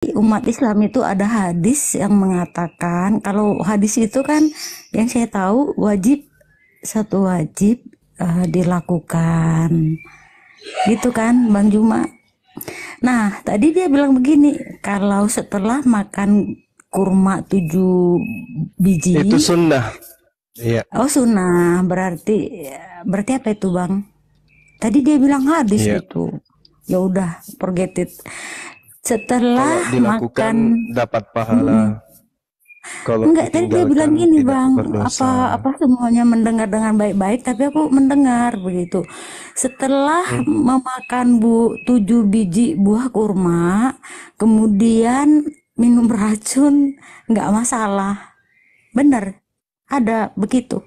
umat Islam itu ada hadis yang mengatakan, kalau hadis itu kan yang saya tahu wajib, satu wajib dilakukan, gitu kan Bang Juma. Nah tadi dia bilang begini, kalau setelah makan kurma 7 biji, Itu sunnah. Iya. oh sunnah, berarti apa itu Bang? Tadi dia bilang hadis Iya. itu. Ya udah, forget it. Kalau Setelah dilakukan makan, dapat pahala. mm-mm. Kalau Enggak, tadi dia bilang ditinggalkan gini tidak Bang, berdosa. apa semuanya mendengar dengan baik-baik, tapi aku mendengar begitu. Setelah Hmm. memakan 7 biji buah kurma, kemudian minum racun, nggak masalah. Bener, ada begitu.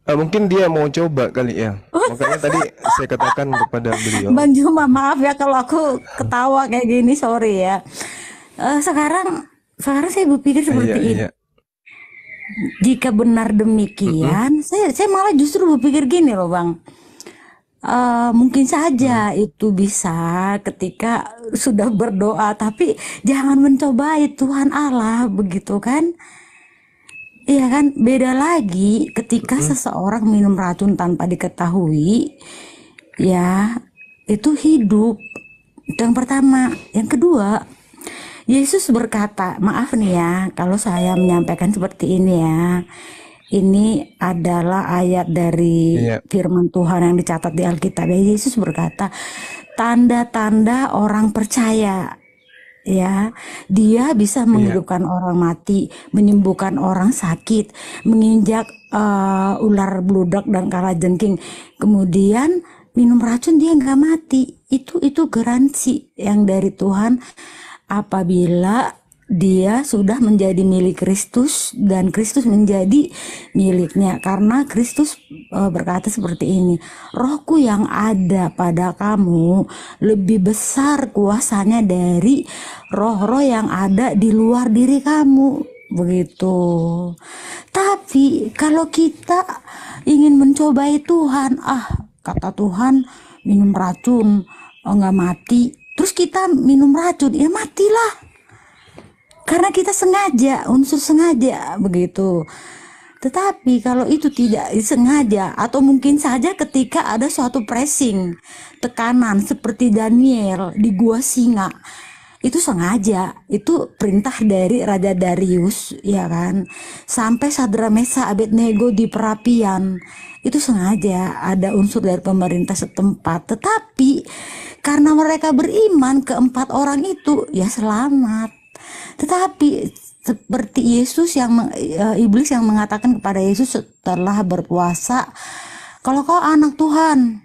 Mungkin dia mau coba kali ya. Makanya tadi saya katakan kepada beliau. Bang Juma, maaf ya kalau aku ketawa kayak gini, sorry ya. Sekarang saya berpikir Iya, seperti ini. iya. Jika benar Mm-mm. demikian, saya malah justru berpikir gini loh Bang. Mungkin saja Mm. itu bisa ketika sudah berdoa, tapi jangan mencobai Tuhan Allah, begitu kan? Iya kan? Beda lagi ketika Mm-mm. seseorang minum racun tanpa diketahui, ya itu hidup. Itu yang pertama. Yang kedua, Yesus berkata, maaf nih ya, kalau saya menyampaikan seperti ini ya. Ini adalah ayat dari Iya, firman Tuhan yang dicatat di Alkitab. Yesus berkata, tanda-tanda orang percaya, ya, dia bisa iya, menghidupkan orang mati, menyembuhkan orang sakit, menginjak ular bludak dan kalajengking. Kemudian minum racun dia nggak mati. Itu garansi yang dari Tuhan apabila dia sudah menjadi milik Kristus dan Kristus menjadi miliknya, karena Kristus berkata seperti ini, rohku yang ada pada kamu lebih besar kuasanya dari roh-roh yang ada di luar diri kamu, begitu. Tapi kalau kita ingin mencobai Tuhan, kata Tuhan minum racun nggak mati, terus kita minum racun, ya matilah. Karena kita sengaja, unsur sengaja begitu. Tetapi kalau itu tidak sengaja, atau mungkin saja ketika ada suatu pressing, tekanan seperti Daniel di gua singa, itu sengaja, itu perintah dari Raja Darius, ya kan? Sampai Sadra Mesa Abednego di perapian, itu sengaja ada unsur dari pemerintah setempat. Tetapi karena mereka beriman, keempat orang itu ya selamat. Tetapi seperti iblis yang mengatakan kepada Yesus setelah berpuasa, kalau kau anak Tuhan,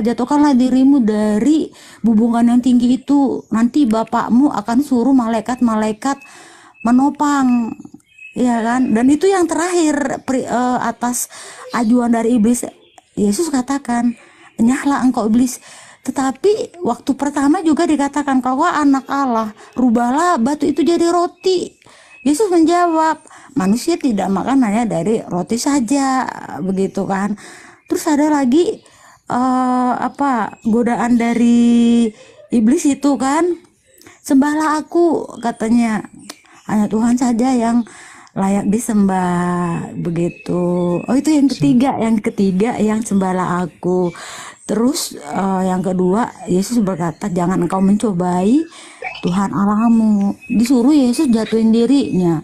jatuhkanlah dirimu dari bubungan yang tinggi itu, nanti Bapakmu akan suruh malaikat-malaikat menopang, ya kan? Dan itu yang terakhir, atas ajuan dari iblis, Yesus katakan, nyahlah engkau iblis. Tetapi waktu pertama juga dikatakan, kau anak Allah, rubahlah batu itu jadi roti. Yesus menjawab, manusia tidak makan hanya dari roti saja, begitu kan. Terus ada lagi godaan dari iblis itu kan, sembahlah aku, katanya, hanya Tuhan saja yang layak disembah, begitu. Oh itu yang ketiga yang sembahlah aku. Terus yang kedua, Yesus berkata, jangan engkau mencobai Tuhan Allahmu. Disuruh Yesus jatuhin dirinya.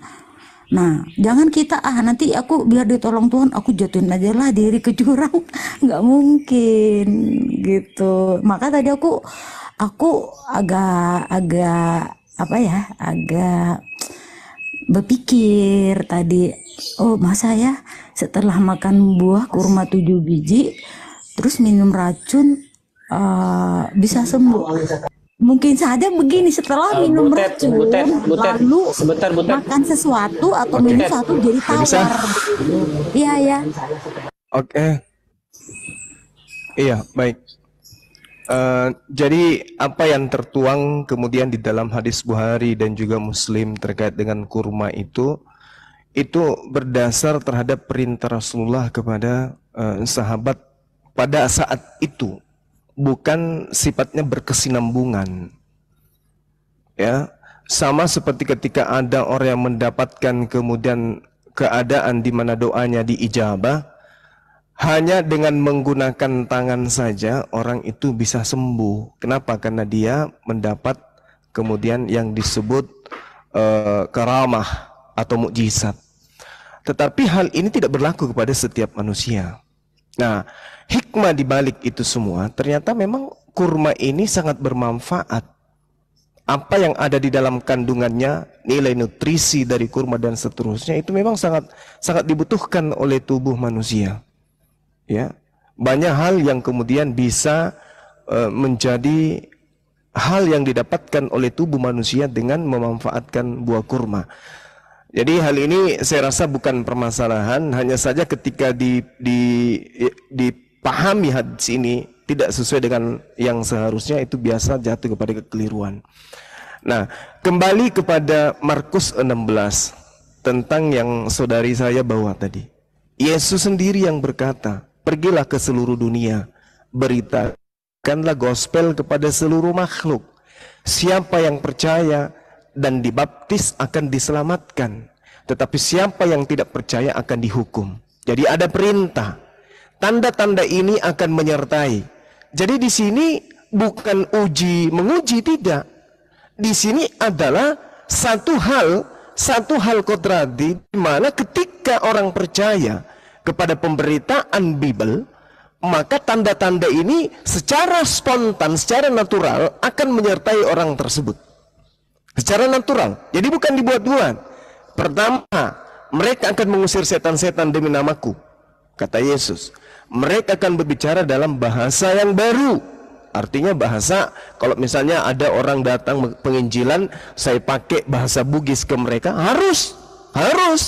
Nah, jangan kita nanti aku biar ditolong Tuhan, aku jatuhin aja lah diri ke jurang. Nggak mungkin gitu. Maka tadi aku agak apa ya, agak berpikir tadi, oh masa ya setelah makan buah kurma 7 biji terus minum racun bisa sembuh. Mungkin saja begini, setelah minum Butet, racun butet, butet. lalu Sebentar, butet. makan sesuatu atau oke. minum Butet. sesuatu jadi Nggak bisa. tawar begitu. Iya ya. Oke. Iya, baik. Jadi apa yang tertuang kemudian di dalam hadis Bukhari dan juga Muslim terkait dengan kurma itu berdasar terhadap perintah Rasulullah kepada sahabat pada saat itu. bukan sifatnya berkesinambungan. Ya, sama seperti ketika ada orang yang mendapatkan kemudian keadaan di mana doanya diijabah, hanya dengan menggunakan tangan saja orang itu bisa sembuh. Kenapa? Karena dia mendapat kemudian yang disebut karamah atau mukjizat. Tetapi hal ini tidak berlaku kepada setiap manusia. Nah, hikmah di balik itu semua, ternyata memang kurma ini sangat bermanfaat. Apa yang ada di dalam kandungannya, nilai nutrisi dari kurma dan seterusnya, itu memang sangat sangat dibutuhkan oleh tubuh manusia. Ya, banyak hal yang kemudian bisa menjadi hal yang didapatkan oleh tubuh manusia dengan memanfaatkan buah kurma. Jadi hal ini saya rasa bukan permasalahan, hanya saja ketika dipahami hadis ini tidak sesuai dengan yang seharusnya, itu biasa jatuh kepada kekeliruan. Nah, kembali kepada Markus 16 tentang yang saudari saya bawa tadi. Yesus sendiri yang berkata, "Pergilah ke seluruh dunia, beritakanlah gospel kepada seluruh makhluk. Siapa yang percaya dan dibaptis akan diselamatkan, tetapi siapa yang tidak percaya akan dihukum." Jadi ada perintah. Tanda-tanda ini akan menyertai. Jadi di sini bukan uji menguji, tidak. Di sini adalah satu hal kontradiktif, di mana ketika orang percaya kepada pemberitaan Bible, maka tanda-tanda ini secara spontan, secara natural akan menyertai orang tersebut. Secara natural. Jadi bukan dibuat-buat. Pertama, mereka akan mengusir setan-setan demi namaku, kata Yesus. Mereka akan berbicara dalam bahasa yang baru. Artinya bahasa, kalau misalnya ada orang datang penginjilan, saya pakai bahasa Bugis ke mereka, harus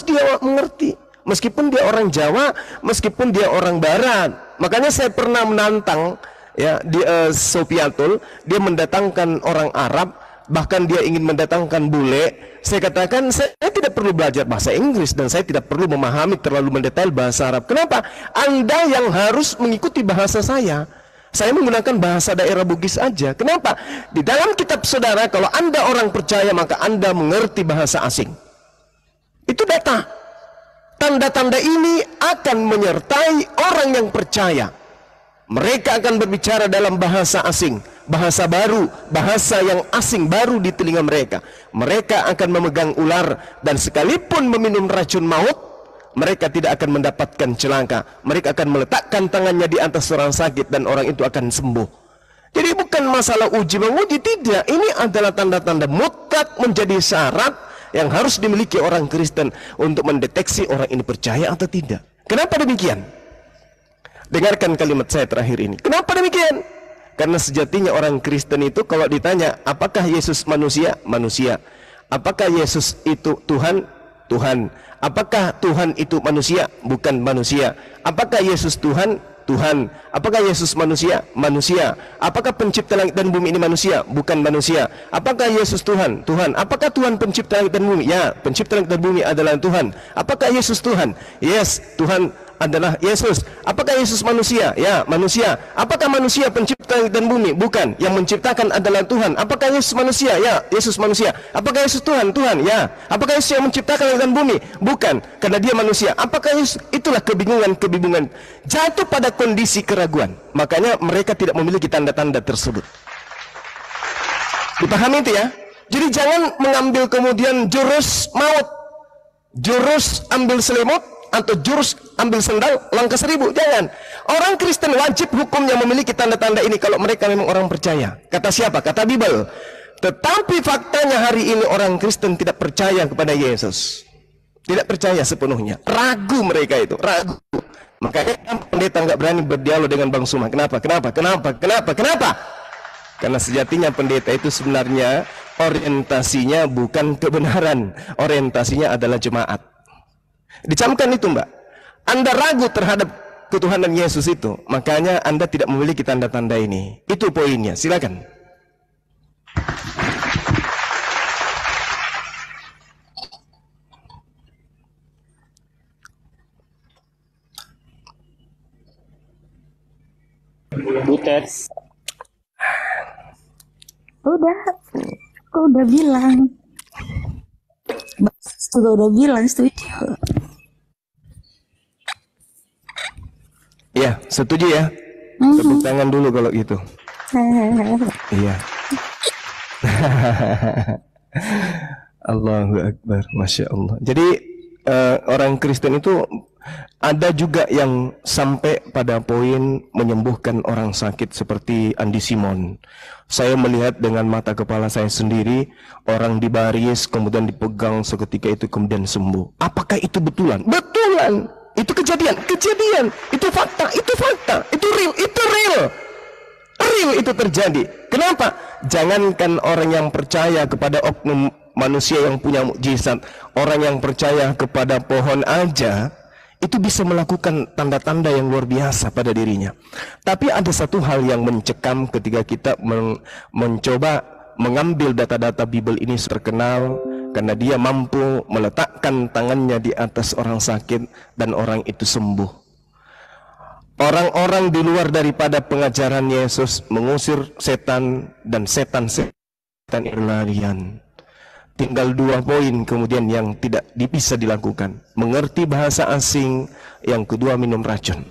dia mengerti. Meskipun dia orang Jawa, meskipun dia orang Barat. Makanya saya pernah menantang ya di Sopiatul, dia mendatangkan orang Arab, bahkan dia ingin mendatangkan bule. Saya katakan, saya tidak perlu belajar bahasa Inggris dan saya tidak perlu memahami terlalu mendetail bahasa Arab. Kenapa? Anda yang harus mengikuti bahasa saya. Saya menggunakan bahasa daerah Bugis aja. Kenapa? Di dalam kitab saudara, kalau Anda orang percaya, maka Anda mengerti bahasa asing. Itu data. Tanda-tanda ini akan menyertai orang yang percaya. Mereka akan berbicara dalam bahasa asing, bahasa baru, bahasa yang asing baru di telinga mereka. Mereka akan memegang ular, dan sekalipun meminum racun maut, mereka tidak akan mendapatkan celaka. Mereka akan meletakkan tangannya di atas orang sakit dan orang itu akan sembuh. Jadi bukan masalah uji menguji, tidak. Ini adalah tanda-tanda mutlak menjadi syarat yang harus dimiliki orang Kristen untuk mendeteksi orang ini percaya atau tidak. Kenapa demikian? Dengarkan kalimat saya terakhir ini. Kenapa demikian? Karena sejatinya orang Kristen itu kalau ditanya, apakah Yesus manusia? Manusia. Apakah Yesus itu Tuhan? Tuhan. Apakah Tuhan itu manusia? Bukan manusia. Apakah Yesus Tuhan? Tuhan. Apakah Yesus manusia? Manusia. Apakah pencipta langit dan bumi ini manusia? Bukan manusia. Apakah Yesus Tuhan? Tuhan. Apakah Tuhan pencipta langit dan bumi? Ya, pencipta langit dan bumi adalah Tuhan. Apakah Yesus Tuhan? Yes, Tuhan adalah Yesus. Apakah Yesus manusia? Ya, manusia. Apakah manusia pencipta langit dan bumi? Bukan. Yang menciptakan adalah Tuhan. Apakah Yesus manusia? Ya, Yesus manusia. Apakah Yesus Tuhan? Tuhan. Ya. Apakah Yesus yang menciptakan langit dan bumi? Bukan. Karena dia manusia. Apakah Yesus? Itulah kebingungan. Jatuh pada kondisi keraguan. Makanya mereka tidak memiliki tanda-tanda tersebut. Dipahami itu ya? Jadi jangan mengambil kemudian jurus maut, jurus ambil selimut, atau jurus ambil sendal langkah 1000. Jangan. Orang Kristen wajib hukumnya memiliki tanda-tanda ini kalau mereka memang orang percaya. Kata siapa? Kata Bible. Tetapi faktanya hari ini orang Kristen tidak percaya kepada Yesus. Tidak percaya sepenuhnya. Ragu mereka itu, ragu. Makanya pendeta nggak berani berdialog dengan Bang Suma. Kenapa? Karena sejatinya pendeta itu sebenarnya orientasinya bukan kebenaran. Orientasinya adalah jemaat. Dicamkan itu, Mbak. Anda ragu terhadap ketuhanan Yesus itu, makanya Anda tidak memiliki tanda-tanda ini. Itu poinnya. Silakan. Butet. Udah, aku udah bilang. Juga udah bilang setuju. Iya, setuju ya. Tepuk tangan dulu kalau gitu. Iya. Allahu Akbar, Masya Allah. Jadi orang Kristen itu ada juga yang sampai pada poin menyembuhkan orang sakit seperti Andi Simon. Saya melihat dengan mata kepala saya sendiri, orang dibaris kemudian dipegang seketika itu kemudian sembuh. Apakah itu betulan? Betulan. Itu kejadian, itu fakta, itu real, real itu terjadi. Kenapa? Jangankan orang yang percaya kepada oknum manusia yang punya mukjizat, orang yang percaya kepada pohon aja itu bisa melakukan tanda-tanda yang luar biasa pada dirinya. Tapi ada satu hal yang mencekam ketika kita mencoba mengambil data-data Bible ini terkenal, karena dia mampu meletakkan tangannya di atas orang sakit dan orang itu sembuh. Orang-orang di luar daripada pengajaran Yesus mengusir setan dan setan-setan itu larian. Tinggal 2 poin kemudian yang tidak bisa dilakukan. Mengerti bahasa asing, yang kedua minum racun.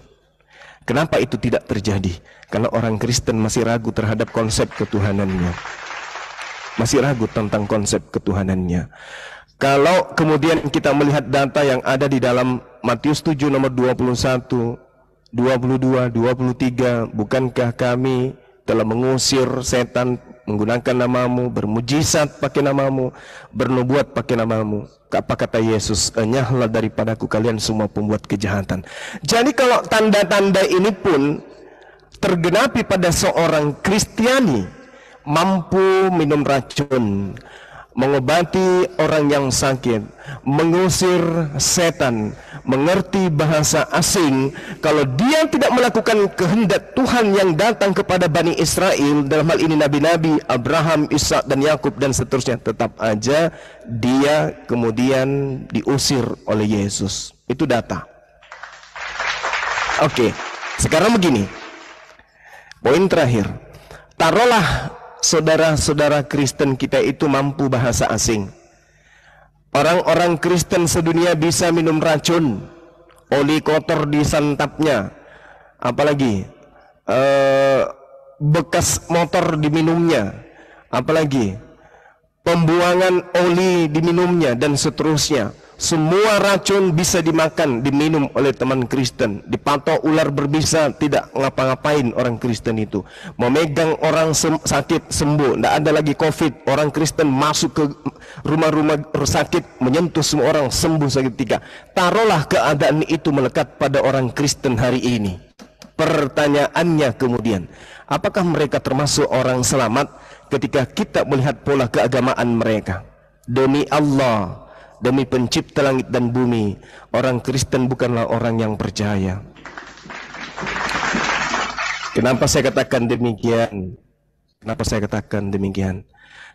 Kenapa itu tidak terjadi? Karena orang Kristen masih ragu terhadap konsep ketuhanannya. Masih ragu tentang konsep ketuhanannya. Kalau kemudian kita melihat data yang ada di dalam Matius 7 nomor 21, 22, 23, bukankah kami telah mengusir setan menggunakan namamu, bermujizat pakai namamu, bernubuat pakai namamu. Apa kata Yesus? Enyahlah daripadaku kalian semua pembuat kejahatan. Jadi kalau tanda-tanda ini pun tergenapi pada seorang Kristiani, mampu minum racun, mengobati orang yang sakit, mengusir setan, mengerti bahasa asing. Kalau dia tidak melakukan kehendak Tuhan yang datang kepada Bani Israel, dalam hal ini nabi-nabi Abraham, Ishak dan Yakub dan seterusnya, tetap aja dia kemudian diusir oleh Yesus. Itu data. Oke, sekarang begini, poin terakhir. Taruhlah saudara-saudara Kristen kita itu mampu bahasa asing. Orang-orang Kristen sedunia bisa minum racun, oli kotor disantapnya, apalagi bekas motor diminumnya, apalagi pembuangan oli diminumnya dan seterusnya. Semua racun bisa dimakan, diminum oleh teman Kristen. Dipatok ular berbisa, tidak ngapa-ngapain orang Kristen itu. Memegang orang sakit sembuh, tidak ada lagi COVID. Orang Kristen masuk ke rumah-rumah sakit, menyentuh semua orang sembuh seketika. Taruhlah keadaan itu melekat pada orang Kristen hari ini. Pertanyaannya kemudian, apakah mereka termasuk orang selamat ketika kita melihat pola keagamaan mereka? Demi Allah, demi pencipta langit dan bumi, orang Kristen bukanlah orang yang percaya. Kenapa saya katakan demikian? Kenapa saya katakan demikian?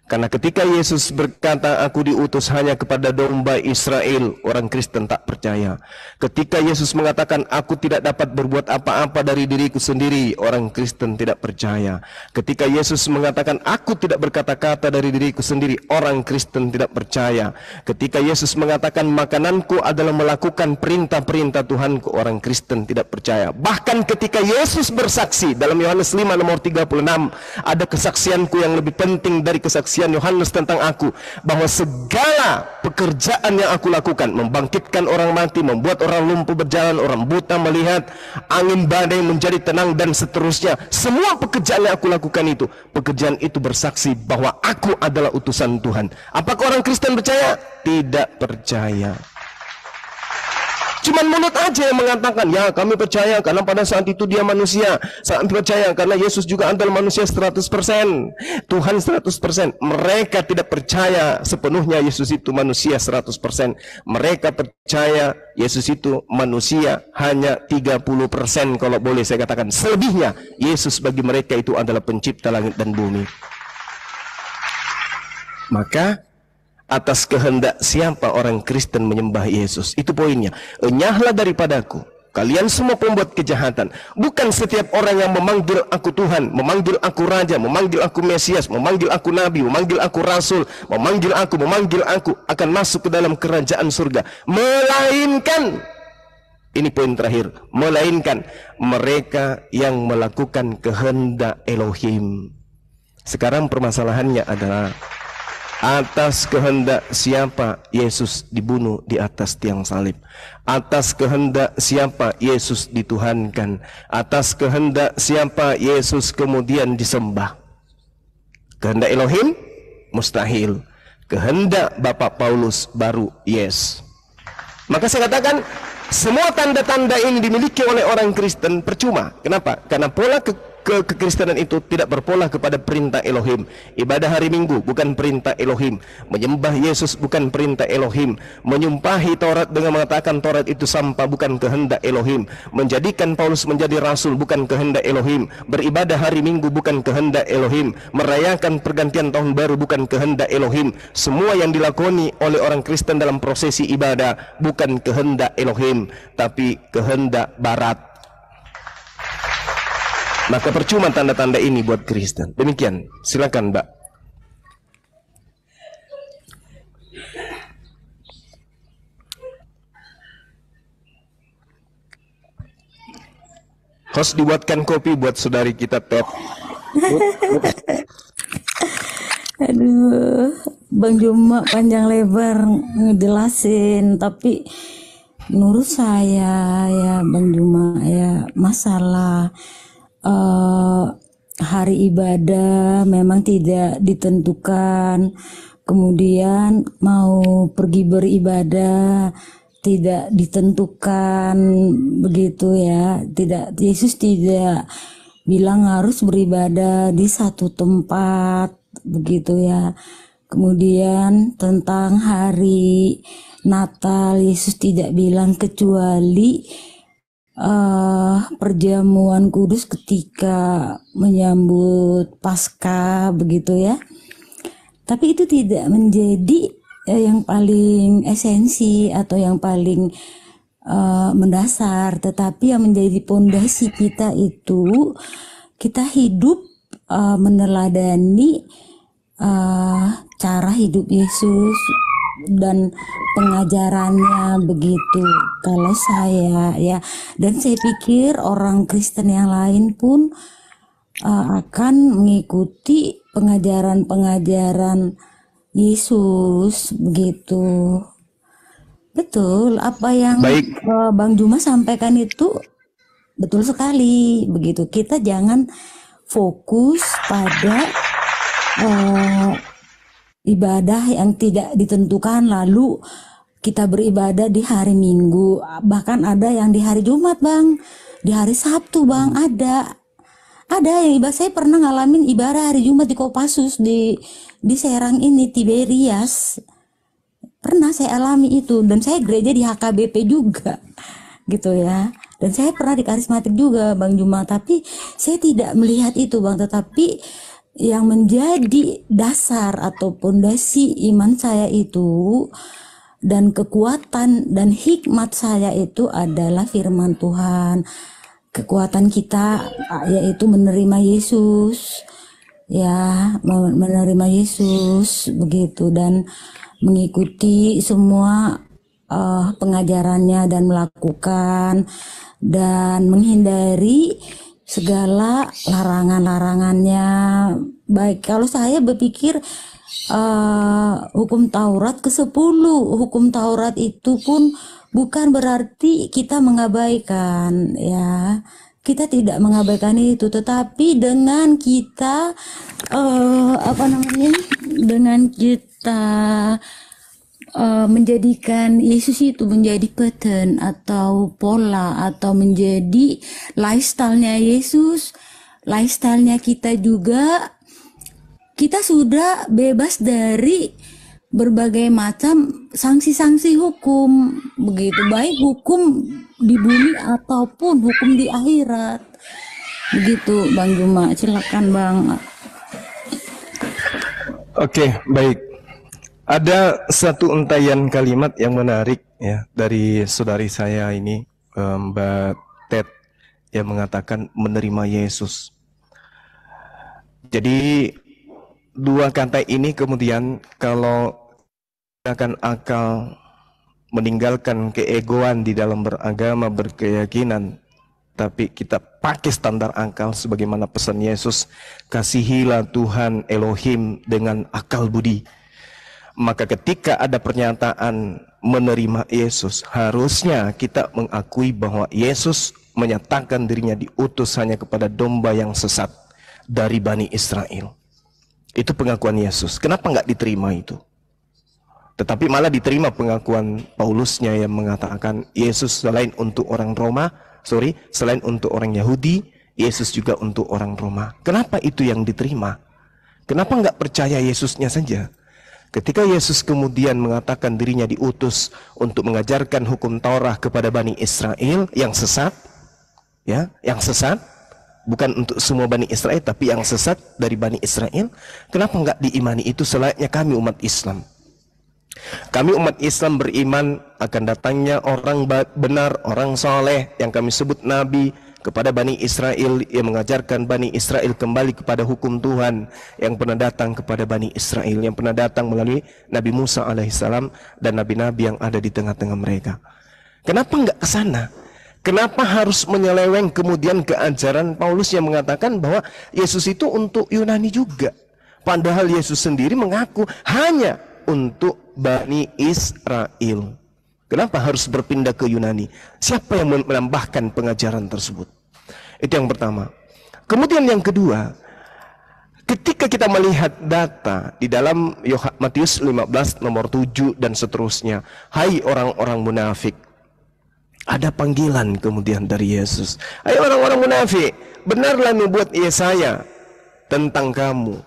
Karena ketika Yesus berkata, aku diutus hanya kepada domba Israel, orang Kristen tak percaya. Ketika Yesus mengatakan, aku tidak dapat berbuat apa-apa dari diriku sendiri, orang Kristen tidak percaya. Ketika Yesus mengatakan, aku tidak berkata-kata dari diriku sendiri, orang Kristen tidak percaya. Ketika Yesus mengatakan, makananku adalah melakukan perintah-perintah Tuhanku, orang Kristen tidak percaya. Bahkan ketika Yesus bersaksi dalam Yohanes 5 nomor 36, ada kesaksianku yang lebih penting dari kesaksian Yohanes tentang aku, bahwa segala pekerjaan yang aku lakukan, membangkitkan orang mati, membuat orang lumpuh berjalan, orang buta melihat, angin badai menjadi tenang dan seterusnya, semua pekerjaan yang aku lakukan itu, pekerjaan itu bersaksi bahwa aku adalah utusan Tuhan. Apakah orang Kristen percaya? Tidak percaya. Cuman mulut aja yang mengatakan, ya kami percaya karena pada saat itu dia manusia. Saat percaya karena Yesus juga adalah manusia 100%, Tuhan 100%. Mereka tidak percaya sepenuhnya Yesus itu manusia 100%. Mereka percaya Yesus itu manusia hanya 30%, kalau boleh saya katakan. Selebihnya Yesus bagi mereka itu adalah pencipta langit dan bumi. Maka atas kehendak siapa orang Kristen menyembah Yesus? Itu poinnya. Enyahlah daripadaku Kalian semua pembuat kejahatan. Bukan setiap orang yang memanggil aku Tuhan, memanggil aku Raja, memanggil aku Mesias, memanggil aku Nabi, memanggil aku Rasul, memanggil aku akan masuk ke dalam kerajaan surga. Melainkan, ini poin terakhir, melainkan mereka yang melakukan kehendak Elohim. Sekarang permasalahannya adalah, atas kehendak siapa Yesus dibunuh di atas tiang salib? Atas kehendak siapa Yesus dituhankan? Atas kehendak siapa Yesus kemudian disembah? Kehendak Elohim? Mustahil. Kehendak Bapak Paulus baru yes. Maka saya katakan, semua tanda-tanda ini dimiliki oleh orang Kristen percuma. Kenapa? Karena pola kekristenan itu tidak berpola kepada perintah Elohim. Ibadah hari Minggu bukan perintah Elohim. Menyembah Yesus bukan perintah Elohim. Menyumpahi Taurat dengan mengatakan Taurat itu sampah bukan kehendak Elohim. Menjadikan Paulus menjadi rasul bukan kehendak Elohim. Beribadah hari Minggu bukan kehendak Elohim. Merayakan pergantian tahun baru bukan kehendak Elohim. Semua yang dilakoni oleh orang Kristen dalam prosesi ibadah bukan kehendak Elohim, tapi kehendak Barat. Maka percuma tanda-tanda ini buat Kristen. Demikian, silakan Mbak. Host dibuatkan kopi buat saudari kita Ted. Aduh, Bang Juma panjang lebar ngejelasin, tapi menurut saya ya Bang Juma ya, masalah hari ibadah memang tidak ditentukan, kemudian mau pergi beribadah tidak ditentukan, begitu ya. Tidak, Yesus tidak bilang harus beribadah di satu tempat, begitu ya. Kemudian tentang hari Natal, Yesus tidak bilang kecuali perjamuan kudus ketika menyambut Paskah, begitu ya. Tapi itu tidak menjadi yang paling esensi atau yang paling mendasar, tetapi yang menjadi pondasi kita itu kita hidup meneladani cara hidup Yesus dan pengajarannya, begitu. Kalau saya ya, dan saya pikir orang Kristen yang lain pun akan mengikuti pengajaran-pengajaran Yesus, begitu. Betul, apa yang Bang Juma sampaikan itu betul sekali, begitu. Kita jangan fokus pada ibadah yang tidak ditentukan lalu kita beribadah di hari Minggu, bahkan ada yang di hari Jumat Bang, di hari Sabtu Bang, ada yang ibadah. Saya pernah ngalamin ibadah hari Jumat di Kopassus di Serang ini, Tiberias, pernah saya alami itu, dan saya gereja di HKBP juga gitu ya, dan saya pernah di karismatik juga Bang Juma, tapi saya tidak melihat itu Bang, tetapi yang menjadi dasar atau pondasi iman saya itu dan kekuatan dan hikmat saya itu adalah firman Tuhan. Kekuatan kita yaitu menerima Yesus, ya, menerima Yesus, begitu, dan mengikuti semua pengajarannya dan melakukan dan menghindari segala larangan-larangannya. Baik, kalau saya berpikir hukum Taurat ke-10, hukum Taurat itu pun bukan berarti kita mengabaikan, ya. Kita tidak mengabaikan itu, tetapi dengan kita dengan kita menjadikan Yesus itu menjadi pattern atau pola atau menjadi lifestyle-nya Yesus, lifestyle-nya kita juga, kita sudah bebas dari berbagai macam sanksi-sanksi hukum, begitu, baik hukum di bumi ataupun hukum di akhirat, begitu Bang Juma. Silakan Bang. Oke, baik. Ada satu untayan kalimat yang menarik ya dari saudari saya ini. Mbak Ted yang mengatakan menerima Yesus. Jadi dua kata ini kemudian kalau akan akal, meninggalkan keegoan di dalam beragama, berkeyakinan, tapi kita pakai standar akal sebagaimana pesan Yesus, kasihilah Tuhan Elohim dengan akal budi. Maka ketika ada pernyataan menerima Yesus, harusnya kita mengakui bahwa Yesus menyatakan dirinya diutus hanya kepada domba yang sesat dari Bani Israel. Itu pengakuan Yesus. Kenapa nggak diterima itu? Tetapi malah diterima pengakuan Paulusnya yang mengatakan Yesus selain untuk orang selain untuk orang Yahudi, Yesus juga untuk orang Roma. Kenapa itu yang diterima? Kenapa nggak percaya Yesusnya saja? Ketika Yesus kemudian mengatakan dirinya diutus untuk mengajarkan hukum Taurat kepada Bani Israel yang sesat, yang sesat, bukan untuk semua Bani Israel, tapi yang sesat dari Bani Israel, kenapa nggak diimani itu selayaknya kami umat Islam? Kami umat Islam beriman akan datangnya orang benar, orang soleh yang kami sebut Nabi kepada Bani Israel, yang mengajarkan Bani Israel kembali kepada hukum Tuhan yang pernah datang kepada Bani Israel, yang pernah datang melalui Nabi Musa alaihissalam dan nabi-nabi yang ada di tengah-tengah mereka. Kenapa enggak ke sana? Kenapa harus menyeleweng kemudian ke ajaran Paulus yang mengatakan bahwa Yesus itu untuk Yunani juga? Padahal Yesus sendiri mengaku hanya untuk Bani Israel. Kenapa harus berpindah ke Yunani? Siapa yang menambahkan pengajaran tersebut? Itu yang pertama. Kemudian yang kedua, ketika kita melihat data di dalam Matius 15 nomor 7 dan seterusnya, hai orang-orang munafik, ada panggilan kemudian dari Yesus. Hai orang-orang munafik, benarlah nubuat Yesaya tentang kamu.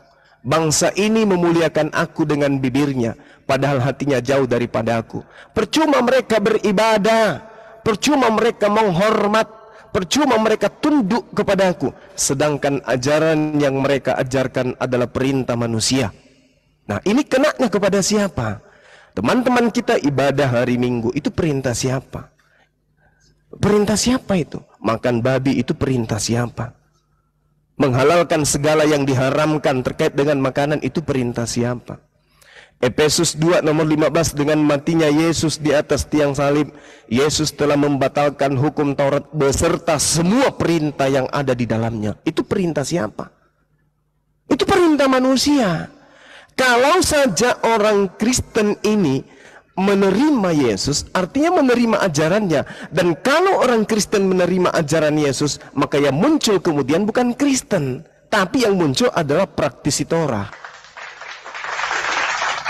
Bangsa ini memuliakan aku dengan bibirnya, padahal hatinya jauh daripada aku. Percuma mereka beribadah, percuma mereka menghormat, percuma mereka tunduk kepada aku, sedangkan ajaran yang mereka ajarkan adalah perintah manusia. Nah, ini kenanya kepada siapa? Teman-teman kita ibadah hari Minggu, itu perintah siapa? Perintah siapa itu? Makan babi itu perintah siapa? Menghalalkan segala yang diharamkan terkait dengan makanan itu perintah siapa? Efesus 2 nomor 15, dengan matinya Yesus di atas tiang salib, Yesus telah membatalkan hukum Taurat beserta semua perintah yang ada di dalamnya. Itu perintah siapa? Itu perintah manusia. Kalau saja orang Kristen ini menerima Yesus, artinya menerima ajarannya. Dan kalau orang Kristen menerima ajaran Yesus, maka yang muncul kemudian bukan Kristen, tapi yang muncul adalah praktisi Torah.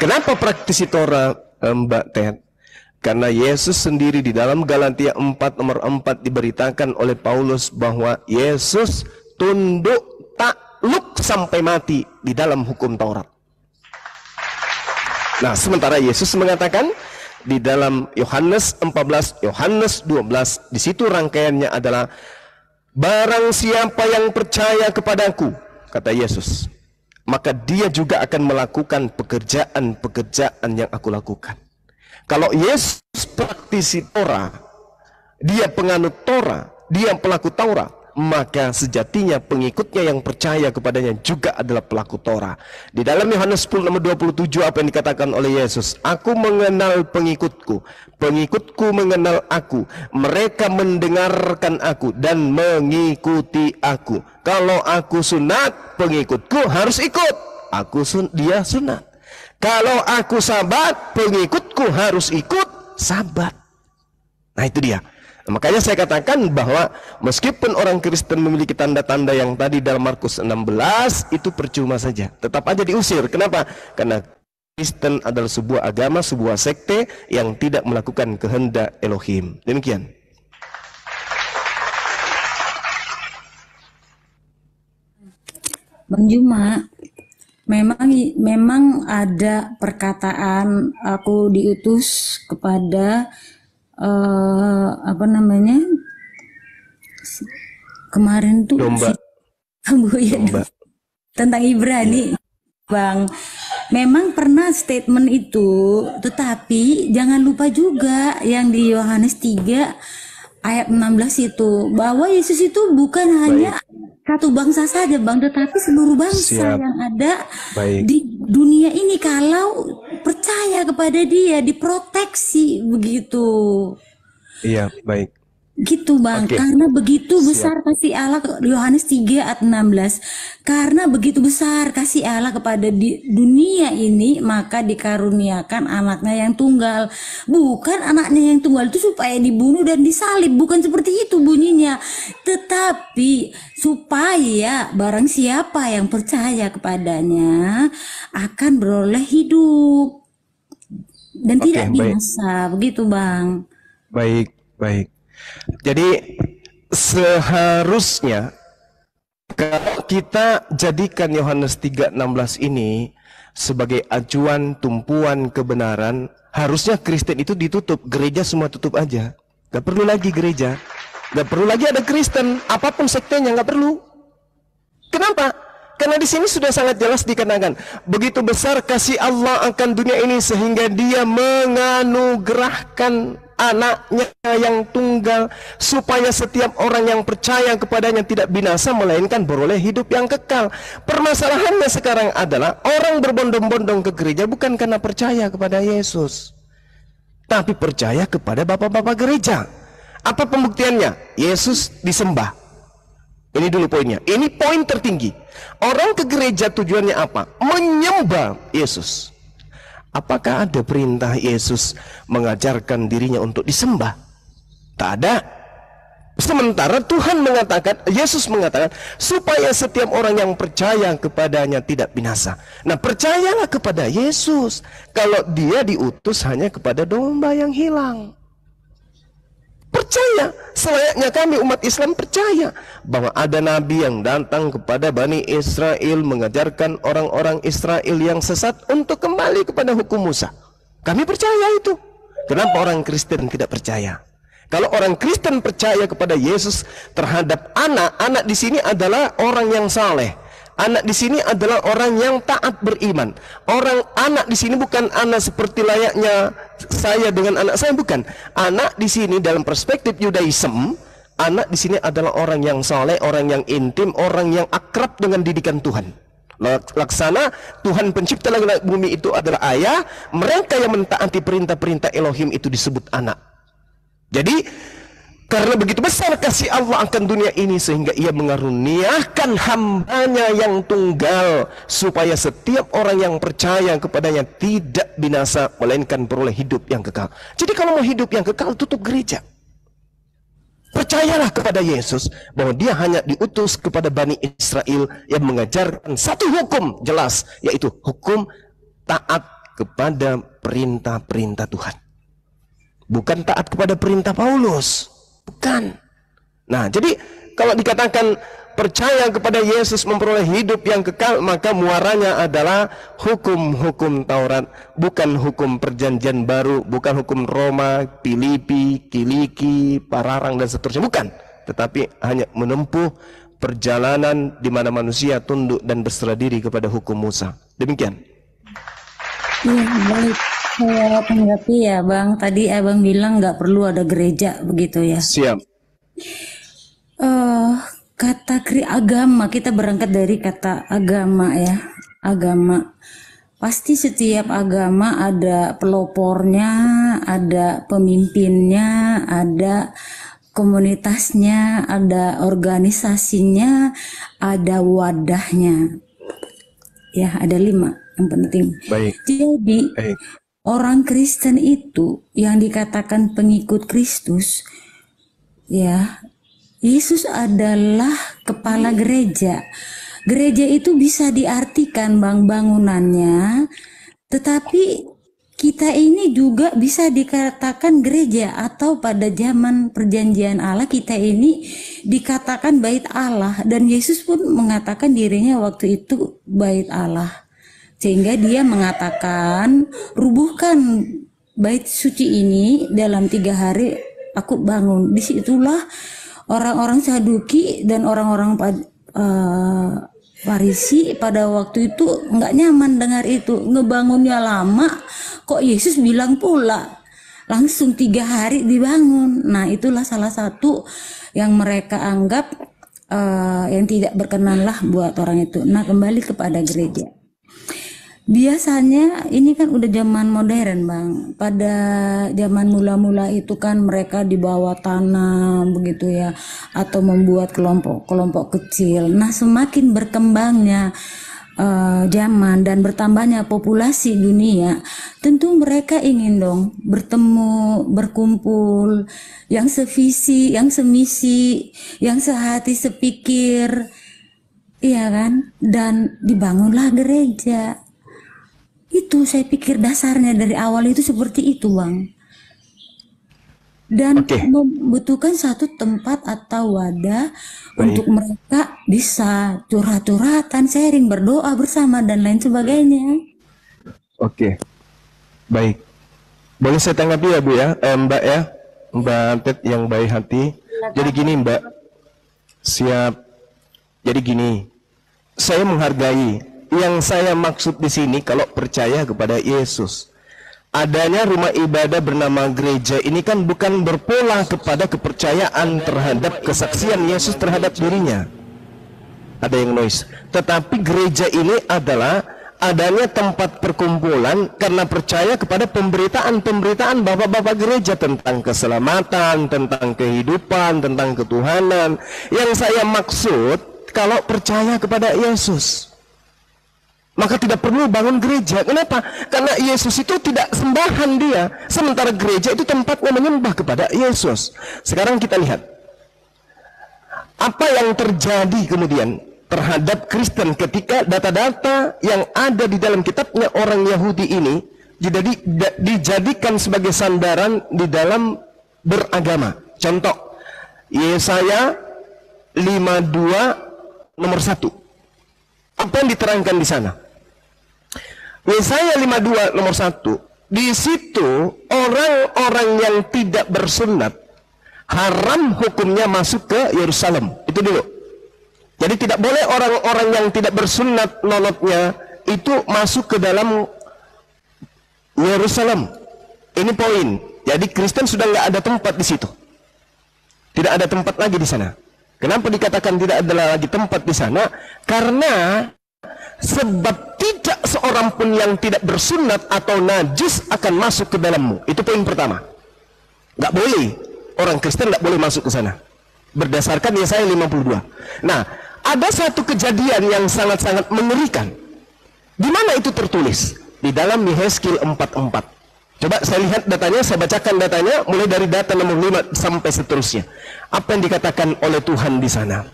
Kenapa praktisi Torah, Mbak Ted? Karena Yesus sendiri di dalam Galatia 4 nomor 4 diberitakan oleh Paulus bahwa Yesus tunduk takluk sampai mati di dalam hukum Taurat. Nah, sementara Yesus mengatakan di dalam Yohanes 14, Yohanes 12, di situ rangkaiannya adalah barang siapa yang percaya kepadaku, kata Yesus, maka dia juga akan melakukan pekerjaan-pekerjaan yang aku lakukan. Kalau Yesus praktisi Torah, dia penganut Torah, dia pelaku Taurat, maka sejatinya pengikutnya yang percaya kepadanya juga adalah pelaku Torah. Di dalam Yohanes 10 nomor 27 apa yang dikatakan oleh Yesus? Aku mengenal pengikutku, pengikutku mengenal aku, mereka mendengarkan aku dan mengikuti aku. Kalau aku sunat, pengikutku harus ikut. Dia sunat. Kalau aku sabat, pengikutku harus ikut sabat. Nah, itu dia. Nah, makanya saya katakan bahwa meskipun orang Kristen memiliki tanda-tanda yang tadi dalam Markus 16, itu percuma saja, tetap aja diusir. Kenapa? Karena Kristen adalah sebuah agama, sebuah sekte yang tidak melakukan kehendak Elohim. Demikian. Bang Juma, memang ada perkataan aku diutus kepada kemarin tuh Domba. Tentang Ibrani, Bang. Memang pernah statement itu, tetapi jangan lupa juga yang di Yohanes 3 ayat 16 itu, bahwa Yesus itu bukan hanya satu bangsa saja Bang, tetapi seluruh bangsa Siap. yang ada Baik. di dunia ini kalau percaya kepada Dia diproteksi begitu. Iya, baik. Gitu Bang, Oke. karena begitu Siap. besar kasih Allah, Yohanes 3 ayat 16. Karena begitu besar kasih Allah kepada dunia ini, maka dikaruniakan anaknya yang tunggal. Bukan anaknya yang tunggal itu supaya dibunuh dan disalib, bukan seperti itu bunyinya. Tetapi supaya barang siapa yang percaya kepadanya akan beroleh hidup dan Oke, tidak baik. binasa, begitu Bang. Baik, baik. Jadi seharusnya kalau kita jadikan Yohanes 3:16 ini sebagai acuan tumpuan kebenaran, harusnya Kristen itu ditutup, gereja semua tutup aja. Gak perlu lagi gereja, gak perlu lagi ada Kristen, apapun sektenya gak perlu. Kenapa? Karena di sini sudah sangat jelas dikatakan, begitu besar kasih Allah akan dunia ini sehingga Dia menganugerahkan anaknya yang tunggal supaya setiap orang yang percaya kepadanya tidak binasa melainkan beroleh hidup yang kekal. Permasalahannya sekarang adalah orang berbondong-bondong ke gereja bukan karena percaya kepada Yesus, tapi percaya kepada bapak-bapak gereja. Apa pembuktiannya? Yesus disembah. Ini dulu poinnya. Ini poin tertinggi. Orang ke gereja tujuannya apa? Menyembah Yesus. Apakah ada perintah Yesus mengajarkan dirinya untuk disembah? Tak ada. Sementara Tuhan mengatakan, Yesus mengatakan, supaya setiap orang yang percaya kepadanya tidak binasa. Nah, percayalah kepada Yesus kalau Dia diutus hanya kepada domba yang hilang. Percaya, selayaknya kami umat Islam percaya bahwa ada nabi yang datang kepada Bani Israel mengajarkan orang-orang Israel yang sesat untuk kembali kepada hukum Musa. Kami percaya itu. Kenapa orang Kristen tidak percaya? Kalau orang Kristen percaya kepada Yesus terhadap anak di sini adalah orang yang saleh. Anak di sini adalah orang yang taat beriman. Anak di sini bukan anak seperti layaknya saya dengan anak saya, bukan. Anak di sini dalam perspektif Yudaism, anak di sini adalah orang yang saleh, orang yang intim, orang yang akrab dengan didikan Tuhan. Laksana Tuhan pencipta langit dan bumi itu adalah ayah. Mereka yang mentaati perintah-perintah Elohim itu disebut anak. Jadi karena begitu besar kasih Allah akan dunia ini sehingga Ia mengaruniakan hambanya yang tunggal supaya setiap orang yang percaya kepadanya tidak binasa melainkan beroleh hidup yang kekal. Jadi kalau mau hidup yang kekal, tutup gereja. Percayalah kepada Yesus bahwa Dia hanya diutus kepada Bani Israel yang mengajarkan satu hukum jelas, yaitu hukum taat kepada perintah-perintah Tuhan. Bukan taat kepada perintah Paulus. Bukan. Nah, jadi kalau dikatakan percaya kepada Yesus memperoleh hidup yang kekal, maka muaranya adalah hukum-hukum Taurat, bukan hukum perjanjian baru, bukan hukum Roma, Filipi, Kiliki, Pararang dan seterusnya, bukan. Tetapi hanya menempuh perjalanan di mana manusia tunduk dan berserah diri kepada hukum Musa. Demikian. Iya, baik. Saya tanggapi ya Bang, tadi Abang bilang nggak perlu ada gereja begitu ya. Siap. Kata agama, kita berangkat dari kata agama ya. Agama. Pasti setiap agama ada pelopornya, ada pemimpinnya, ada komunitasnya, ada organisasinya, ada wadahnya. Ya, ada 5 yang penting. Baik. Jadi Baik. orang Kristen itu yang dikatakan pengikut Kristus, ya, Yesus adalah kepala gereja. Gereja itu bisa diartikan Bang bangunannya, tetapi kita ini juga bisa dikatakan gereja, atau pada zaman perjanjian Allah kita ini dikatakan bait Allah, dan Yesus pun mengatakan dirinya waktu itu bait Allah. Sehingga Dia mengatakan, rubuhkan bait suci ini dalam 3 hari aku bangun. Disitulah orang-orang Saduki dan orang-orang Farisi pada waktu itu nggak nyaman dengar itu. Ngebangunnya lama, kok Yesus bilang pula langsung 3 hari dibangun. Nah, itulah salah satu yang mereka anggap yang tidak berkenan lah buat orang itu. Nah, kembali kepada gereja. Biasanya ini kan udah zaman modern, Bang. Pada zaman mula-mula itu kan mereka di bawah tanah begitu ya, atau membuat kelompok-kelompok kecil. Nah, semakin berkembangnya zaman dan bertambahnya populasi dunia, tentu mereka ingin dong bertemu, berkumpul, yang sevisi, yang semisi, yang sehati sepikir, iya kan? Dan dibangunlah gereja. Itu saya pikir dasarnya dari awal itu seperti itu, Bang. Dan membutuhkan satu tempat atau wadah untuk mereka bisa curhat-curhatan, sharing, berdoa bersama dan lain sebagainya. Oke. Baik. Boleh saya tanggapi ya, Bu ya? Mbak ya? Mbak Ted yang baik hati. Jadi gini, Mbak. Siap. Jadi gini. Saya menghargai. Yang saya maksud di sini kalau percaya kepada Yesus, adanya rumah ibadah bernama gereja ini kan bukan berpola kepada kepercayaan terhadap kesaksian Yesus terhadap dirinya. Ada yang noise. Tetapi gereja ini adalah adanya tempat perkumpulan karena percaya kepada pemberitaan-pemberitaan bapak-bapak gereja tentang keselamatan, tentang kehidupan, tentang ketuhanan. Yang saya maksud kalau percaya kepada Yesus, maka tidak perlu bangun gereja. Kenapa? Karena Yesus itu tidak sembahan dia. Sementara gereja itu tempatnya menyembah kepada Yesus. Sekarang kita lihat. Apa yang terjadi kemudian terhadap Kristen ketika data-data yang ada di dalam kitabnya orang Yahudi ini dijadikan sebagai sandaran di dalam beragama. Contoh, Yesaya 52 nomor 1. Apa yang diterangkan di sana? Yesaya 52 nomor 1. Di situ orang-orang yang tidak bersunat haram hukumnya masuk ke Yerusalem. Itu dulu. Jadi tidak boleh orang-orang yang tidak bersunat nonotnya itu masuk ke dalam Yerusalem. Ini poin. Jadi Kristen sudah nggak ada tempat di situ. Tidak ada tempat lagi di sana. Kenapa dikatakan tidak ada lagi tempat di sana? Karena sebab tidak seorang pun yang tidak bersunat atau najis akan masuk ke dalammu. Itu poin pertama. Nggak boleh. Orang Kristen nggak boleh masuk ke sana. Berdasarkan Yesaya 52. Nah, ada satu kejadian yang sangat-sangat mengerikan. Di mana itu tertulis? Di dalam Yehezkiel 4:4. Coba saya lihat datanya, saya bacakan datanya mulai dari data nomor 5 sampai seterusnya. Apa yang dikatakan oleh Tuhan di sana?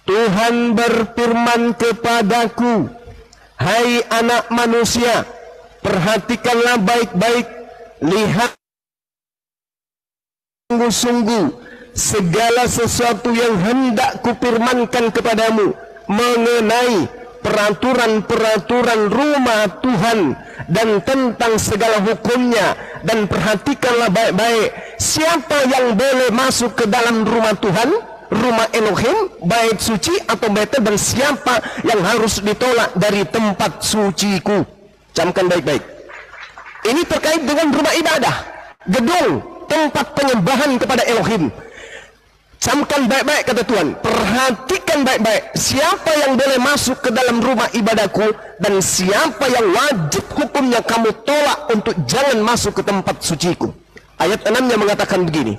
Tuhan berfirman kepadaku, hai anak manusia, perhatikanlah baik-baik, lihat sungguh-sungguh segala sesuatu yang hendak kupirmankan kepadamu mengenai peraturan-peraturan rumah Tuhan dan tentang segala hukumnya. Dan perhatikanlah baik-baik, siapa yang boleh masuk ke dalam rumah Tuhan, rumah Elohim, bait suci atau Betel, dan siapa yang harus ditolak dari tempat suciku. Camkan baik-baik. Ini terkait dengan rumah ibadah, gedung, tempat penyembahan kepada Elohim. Camkan baik-baik kata Tuhan, perhatikan baik-baik siapa yang boleh masuk ke dalam rumah ibadahku dan siapa yang wajib hukumnya kamu tolak untuk jangan masuk ke tempat suciku. Ayat 6-nya mengatakan begini,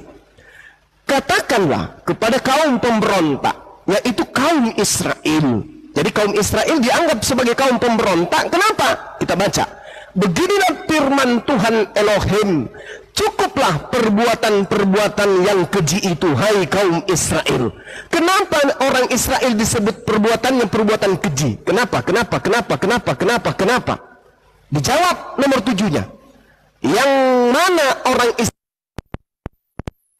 katakanlah kepada kaum pemberontak, yaitu kaum Israel. Jadi kaum Israel dianggap sebagai kaum pemberontak. Kenapa? Kita baca. Beginilah firman Tuhan Elohim, cukuplah perbuatan-perbuatan yang keji itu, hai kaum Israel. Kenapa orang Israel disebut perbuatannya perbuatan keji? Kenapa? Dijawab nomor 7-nya. Yang mana orang Israel?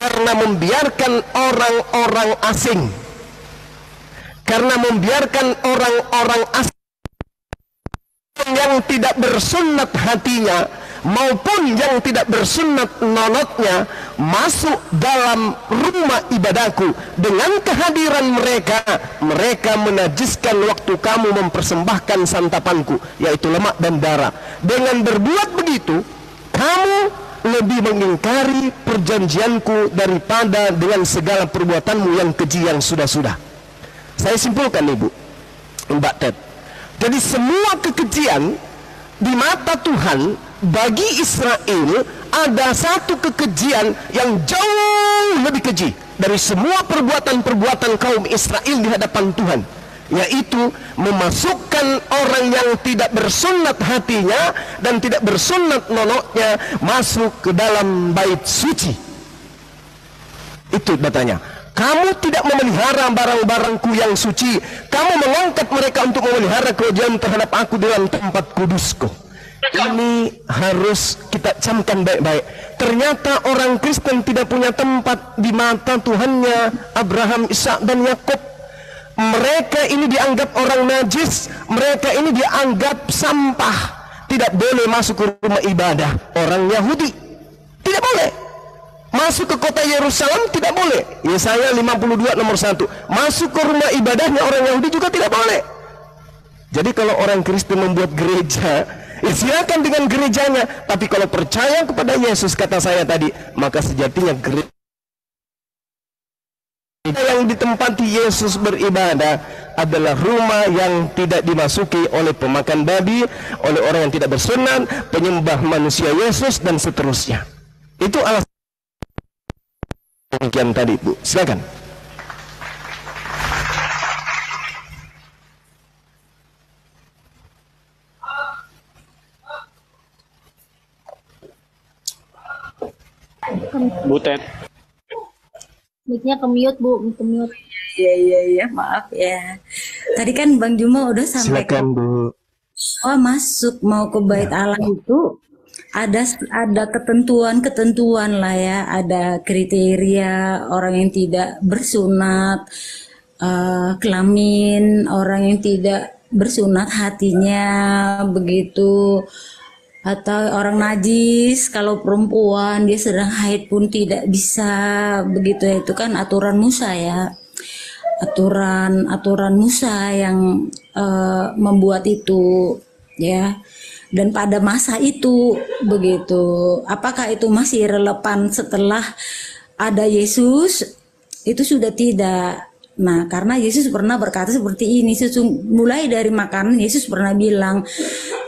Karena membiarkan orang-orang asing. Karena membiarkan orang-orang asing yang tidak bersunat hatinya maupun yang tidak bersunat nonotnya masuk dalam rumah ibadahku. Dengan kehadiran mereka, mereka menajiskan waktu kamu mempersembahkan santapanku, yaitu lemak dan darah. Dengan berbuat begitu, kamu lebih mengingkari perjanjianku daripada dengan segala perbuatanmu yang keji yang sudah-sudah. Saya simpulkan Ibu, Mbak Ted. Jadi semua kekejian di mata Tuhan bagi Israel ada satu kekejian yang jauh lebih keji dari semua perbuatan-perbuatan kaum Israel di hadapan Tuhan, yaitu memasukkan orang yang tidak bersunat hatinya dan tidak bersunat nonoknya masuk ke dalam bait suci. Itu datanya. Kamu tidak memelihara barang-barangku yang suci. Kamu mengangkat mereka untuk memelihara kewajiban terhadap aku dalam tempat kudusku. Ini harus kita camkan baik-baik. Ternyata orang Kristen tidak punya tempat di mata Tuhannya Abraham, Ishak dan Yakub. Mereka ini dianggap orang najis. Mereka ini dianggap sampah. Tidak boleh masuk ke rumah ibadah orang Yahudi. Tidak boleh. Masuk ke kota Yerusalem tidak boleh. Yesaya 52 nomor 1. Masuk ke rumah ibadahnya orang Yahudi juga tidak boleh. Jadi kalau orang Kristen membuat gereja, silakan dengan gerejanya. Tapi kalau percaya kepada Yesus, kata saya tadi, maka sejatinya gereja yang ditempati Yesus beribadah adalah rumah yang tidak dimasuki oleh pemakan babi, oleh orang yang tidak bersunat, penyembah manusia Yesus dan seterusnya. Itu alasan demikian tadi, Bu. Silakan. Bu Ted. Mic-nya ke-mute, Bu. Ke-mute. Iya, maaf ya. Tadi kan Bang Juma udah Silakan, sampaikan. Bu. Oh, masuk mau ke bait Allah itu ada ketentuan-ketentuan lah ya, ada kriteria orang yang tidak bersunat, kelamin orang yang tidak bersunat hatinya begitu, atau orang najis kalau perempuan dia sedang haid pun tidak bisa begitu ya. Itu kan aturan Musa ya, aturan Musa yang membuat itu ya. Dan pada masa itu begitu, apakah itu masih relevan setelah ada Yesus? Itu sudah tidak. Nah, karena Yesus pernah berkata seperti ini, mulai dari makanan Yesus pernah bilang,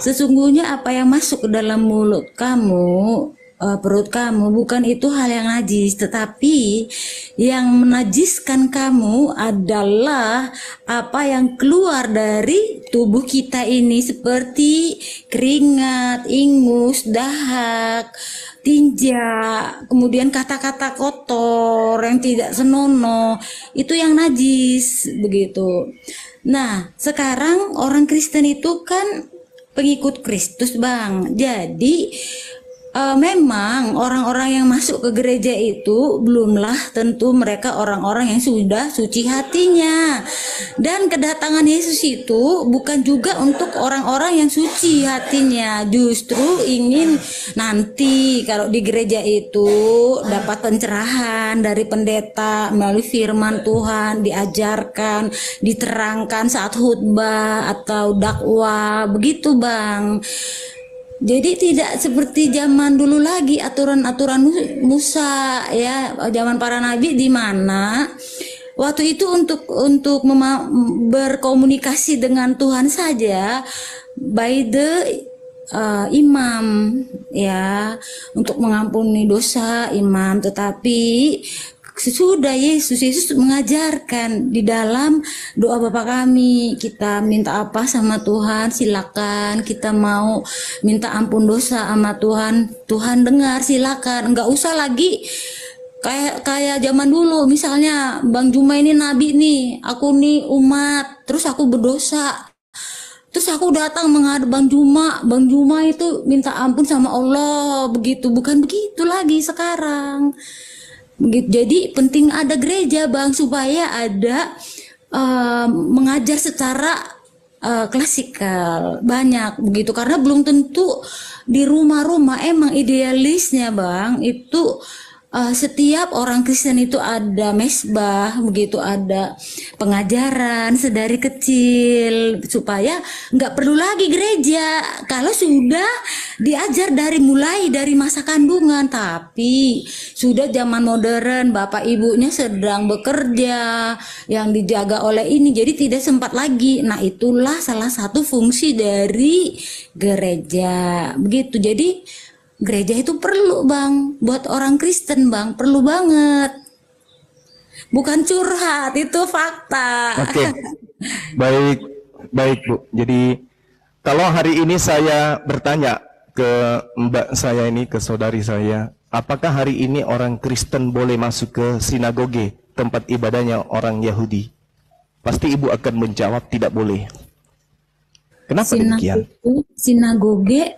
sesungguhnya apa yang masuk ke dalam mulut kamu, perut kamu, bukan itu hal yang najis, tetapi yang menajiskan kamu adalah apa yang keluar dari tubuh kita ini, seperti keringat, ingus, dahak, tinja, kemudian kata-kata kotor yang tidak senonoh, itu yang najis begitu. Nah, sekarang orang Kristen itu kan pengikut Kristus, Bang. Jadi memang orang-orang yang masuk ke gereja itu belumlah tentu mereka orang-orang yang sudah suci hatinya. Dan kedatangan Yesus itu bukan juga untuk orang-orang yang suci hatinya, justru ingin nanti kalau di gereja itu dapat pencerahan dari pendeta melalui firman Tuhan, diajarkan, diterangkan saat khutbah atau dakwah, begitu Bang. Jadi tidak seperti zaman dulu lagi, aturan-aturan Musa ya, zaman para nabi, di mana waktu itu untuk berkomunikasi dengan Tuhan saja by the imam ya, untuk mengampuni dosa imam. Tetapi sesudah Yesus mengajarkan di dalam doa Bapa kami, kita minta apa sama Tuhan silakan, kita mau minta ampun dosa sama Tuhan, Tuhan dengar silakan, nggak usah lagi kayak zaman dulu. Misalnya Bang Juma ini nabi nih, aku nih umat, terus aku berdosa, terus aku datang menghadap Bang Juma itu minta ampun sama Allah, begitu. Bukan begitu lagi sekarang. Begitu. Jadi penting ada gereja Bang, supaya ada mengajar secara klasikal banyak begitu, karena belum tentu di rumah-rumah emang idealisnya Bang itu setiap orang Kristen itu ada mesbah begitu, ada pengajaran sedari kecil supaya nggak perlu lagi gereja. Kalau sudah Diajar mulai dari masa kandungan, tapi sudah zaman modern, bapak ibunya sedang bekerja, yang dijaga oleh ini, jadi tidak sempat lagi. Nah, itulah salah satu fungsi dari gereja. Begitu. Jadi gereja itu perlu, Bang, buat orang Kristen, Bang, perlu banget. Bukan curhat, itu fakta. Oke. Baik, baik Bu. Jadi kalau hari ini saya bertanya ke mbak saya ini, ke saudari saya, apakah hari ini orang Kristen boleh masuk ke sinagoge, tempat ibadahnya orang Yahudi? Pasti ibu akan menjawab tidak boleh. Kenapa demikian? Sinagoge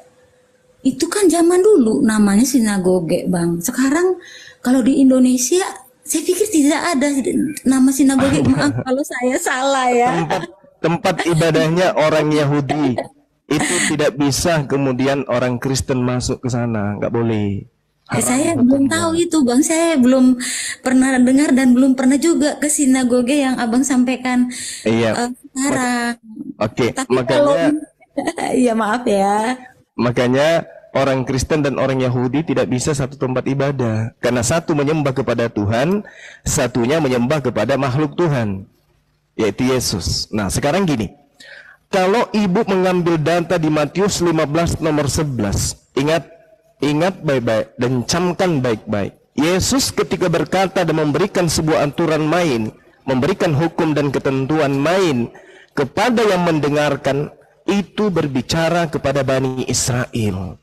itu kan zaman dulu namanya sinagoge, Bang. Sekarang kalau di Indonesia saya pikir tidak ada nama sinagoge. Maaf kalau saya salah ya. Tempat ibadahnya orang Yahudi itu tidak bisa kemudian orang Kristen masuk ke sana, nggak boleh. Saya belum tahu itu, Bang. Saya belum pernah dengar dan belum pernah juga ke sinagoge yang Abang sampaikan Iya. sekarang. Oke, Tapi makanya ya maaf ya. makanya orang Kristen dan orang Yahudi tidak bisa satu tempat ibadah, karena satu menyembah kepada Tuhan, satunya menyembah kepada makhluk Tuhan, yaitu Yesus. Nah, sekarang gini. Kalau ibu mengambil data di Matius 15 nomor 11, ingat baik-baik dan camkan baik-baik. Yesus ketika berkata dan memberikan sebuah aturan main, memberikan hukum dan ketentuan main kepada yang mendengarkan, itu berbicara kepada Bani Israel.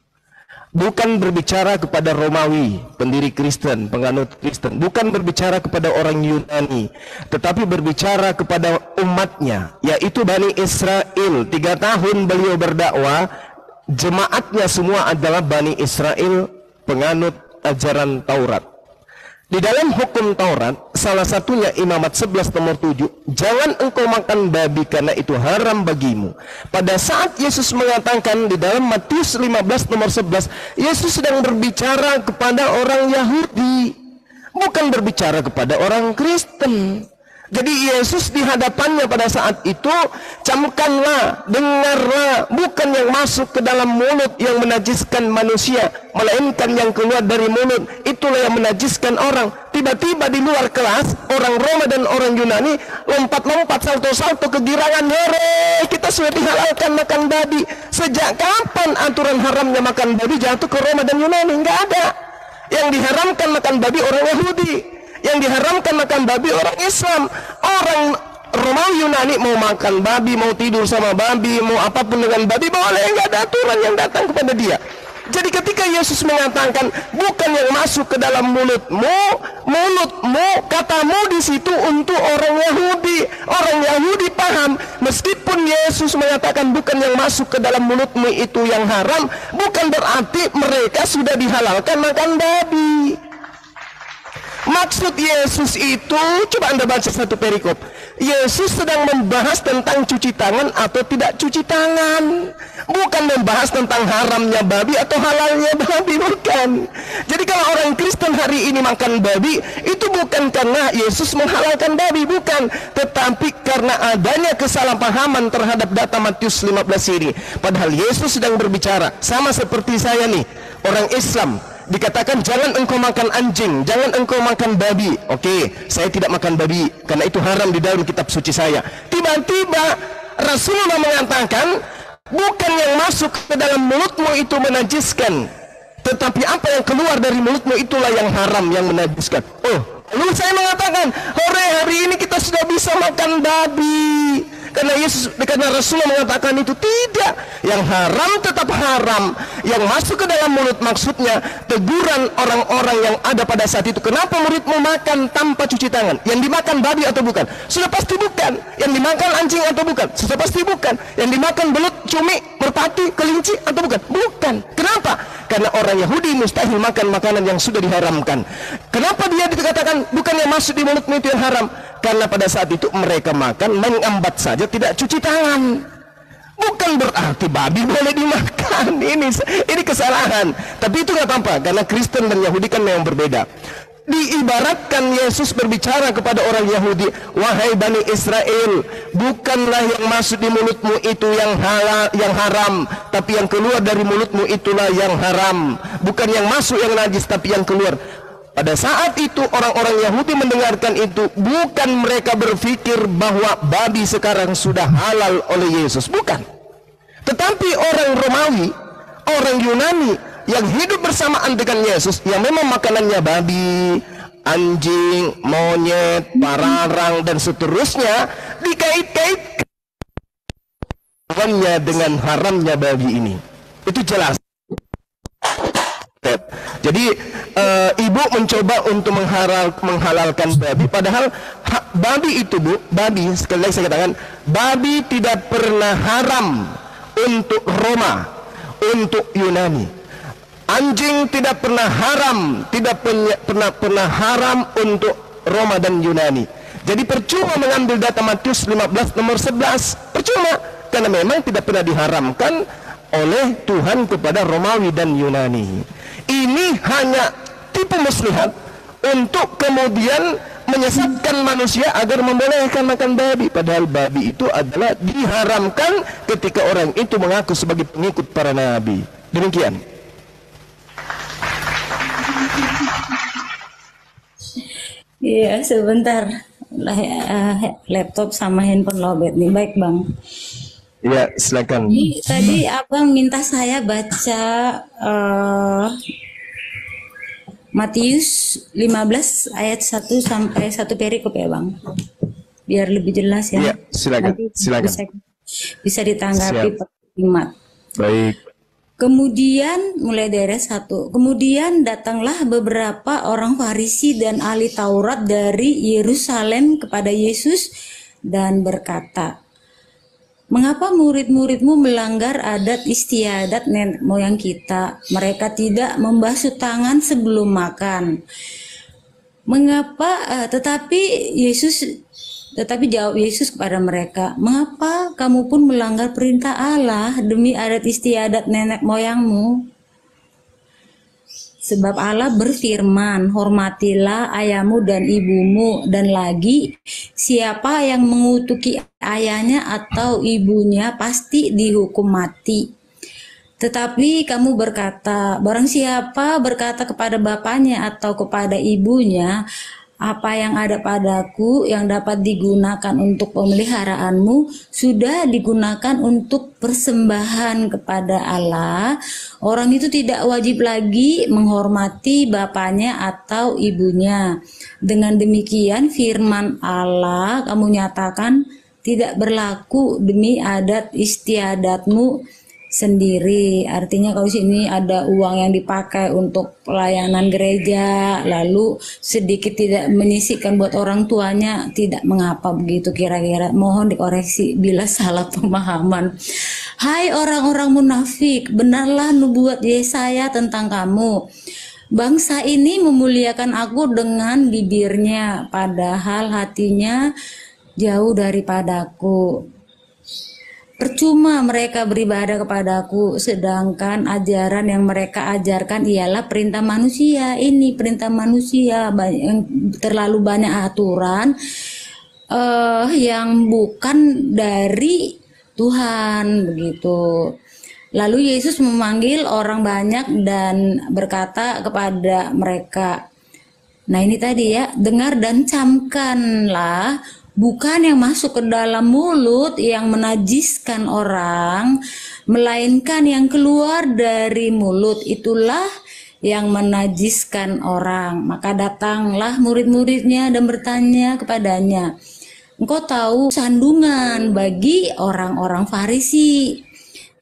Bukan berbicara kepada Romawi, pendiri Kristen, penganut Kristen. Bukan berbicara kepada orang Yunani, tetapi berbicara kepada umatnya, yaitu Bani Israel. 3 tahun beliau berdakwah, jemaatnya semua adalah Bani Israel, penganut ajaran Taurat. Di dalam hukum Taurat, salah satunya Imamat 11 nomor 7, jangan engkau makan babi karena itu haram bagimu. Pada saat Yesus mengatakan di dalam Matius 15 nomor 11, Yesus sedang berbicara kepada orang Yahudi, bukan berbicara kepada orang Kristen. Jadi Yesus di hadapannya pada saat itu, camkanlah, dengarlah, bukan yang masuk ke dalam mulut yang menajiskan manusia, melainkan yang keluar dari mulut, itulah yang menajiskan orang. Tiba-tiba di luar kelas, orang Roma dan orang Yunani lompat-lompat, salto-salto kegirangan, hore, kita sudah dihalalkan makan babi. Sejak kapan aturan haramnya makan babi jatuh ke Roma dan Yunani? Enggak ada. Yang diharamkan makan babi orang Yahudi, yang diharamkan makan babi orang Islam. Orang Romawi Yunani mau makan babi, mau tidur sama babi, mau apapun dengan babi boleh, nggak ada aturan yang datang kepada dia. Jadi ketika Yesus mengatakan bukan yang masuk ke dalam mulutmu, katamu di situ untuk orang Yahudi. Orang Yahudi paham, meskipun Yesus mengatakan bukan yang masuk ke dalam mulutmu itu yang haram, bukan berarti mereka sudah dihalalkan makan babi. Maksud Yesus itu, coba Anda baca satu perikop. Yesus sedang membahas tentang cuci tangan atau tidak cuci tangan, bukan membahas tentang haramnya babi atau halalnya babi, bukan. Jadi kalau orang Kristen hari ini makan babi, itu bukan karena Yesus menghalalkan babi, bukan, tetapi karena adanya kesalahpahaman terhadap data Matius 15 ini. Padahal Yesus sedang berbicara, sama seperti saya nih, orang Islam. Dikatakan jangan engkau makan anjing, jangan engkau makan babi. Oke, saya tidak makan babi karena itu haram di dalam kitab suci saya. Tiba-tiba Rasulullah mengatakan bukan yang masuk ke dalam mulutmu itu menajiskan, tetapi apa yang keluar dari mulutmu itulah yang haram, yang menajiskan. Oh, lalu saya mengatakan, hore, hari ini kita sudah bisa makan babi. Karena Rasulullah mengatakan itu tidak, yang haram tetap haram, yang masuk ke dalam mulut maksudnya teguran orang-orang yang ada pada saat itu. Kenapa muridmu makan tanpa cuci tangan? Yang dimakan babi atau bukan? Sudah pasti bukan. Yang dimakan anjing atau bukan? Sudah pasti bukan. Yang dimakan belut, cumi, merpati, kelinci atau bukan? Bukan. Kenapa? Karena orang Yahudi mustahil makan makanan yang sudah diharamkan. Kenapa dia dikatakan bukan yang masuk di mulutmu itu yang haram? Karena pada saat itu mereka makan mengambat saja, tidak cuci tangan. Bukan berarti babi boleh dimakan. Ini kesalahan. Tapi itu nggak apa-apa, karena Kristen dan Yahudi kan memang berbeda. Diibaratkan Yesus berbicara kepada orang Yahudi, wahai Bani Israel, bukanlah yang masuk di mulutmu itu yang halal, yang haram, tapi yang keluar dari mulutmu itulah yang haram. Bukan yang masuk yang najis, tapi yang keluar. Pada saat itu orang-orang Yahudi mendengarkan itu, bukan mereka berpikir bahwa babi sekarang sudah halal oleh Yesus, bukan. Tetapi orang Romawi, orang Yunani yang hidup bersamaan dengan Yesus, yang memang makanannya babi, anjing, monyet, pararang dan seterusnya, dikait-kaitkan dengan haramnya babi ini. Itu jelas. Jadi ibu mencoba untuk menghalalkan babi, padahal babi itu, Bu, babi, sekali lagi saya katakan, babi tidak pernah haram untuk Roma, untuk Yunani. Anjing tidak pernah haram, tidak pernah haram untuk Roma dan Yunani. Jadi percuma mengambil data Matius 15 nomor 11, percuma, karena memang tidak pernah diharamkan oleh Tuhan kepada Romawi dan Yunani. Ini hanya tipu muslihat untuk kemudian menyesatkan manusia agar membolehkan makan babi, padahal babi itu adalah diharamkan ketika orang itu mengaku sebagai pengikut para nabi. Demikian. Iya, sebentar. Laptop sama handphone lowbat nih. Baik, Bang. Ya, silakan. Tadi Abang minta saya baca Matius 15 ayat 1 sampai 1 perikop ya, Bang. Biar lebih jelas ya. Ya, silakan. Nanti Silakan. bisa ditanggapi Pak Imat. Baik. Kemudian mulai dari 1. Kemudian datanglah beberapa orang Farisi dan ahli Taurat dari Yerusalem kepada Yesus dan berkata, "Mengapa murid-muridmu melanggar adat istiadat nenek moyang kita? Mereka tidak membasuh tangan sebelum makan." Mengapa? Tetapi jawab Yesus kepada mereka, "Mengapa kamu pun melanggar perintah Allah demi adat istiadat nenek moyangmu? Sebab Allah berfirman, hormatilah ayahmu dan ibumu, dan lagi, siapa yang mengutuki ayahnya atau ibunya pasti dihukum mati. Tetapi kamu berkata, barang siapa berkata kepada bapaknya atau kepada ibunya, apa yang ada padaku yang dapat digunakan untuk pemeliharaanmu sudah digunakan untuk persembahan kepada Allah, orang itu tidak wajib lagi menghormati bapaknya atau ibunya. Dengan demikian firman Allah kamu nyatakan tidak berlaku demi adat istiadatmu sendiri." Artinya kalau sini ada uang yang dipakai untuk pelayanan gereja, lalu sedikit tidak menyisihkan buat orang tuanya, tidak mengapa begitu kira-kira. Mohon dikoreksi bila salah pemahaman. "Hai orang-orang munafik, benarlah nubuat Yesaya tentang kamu. Bangsa ini memuliakan aku dengan bibirnya, padahal hatinya jauh daripadaku. Percuma mereka beribadah kepadaku, sedangkan ajaran yang mereka ajarkan ialah perintah manusia." Ini perintah manusia, terlalu banyak aturan yang bukan dari Tuhan, begitu. Lalu Yesus memanggil orang banyak dan berkata kepada mereka, nah ini tadi ya, dengar dan camkanlah, bukan yang masuk ke dalam mulut yang menajiskan orang, melainkan yang keluar dari mulut, itulah yang menajiskan orang. Maka datanglah murid-muridnya dan bertanya kepadanya, "Engkau tahu sandungan bagi orang-orang Farisi?"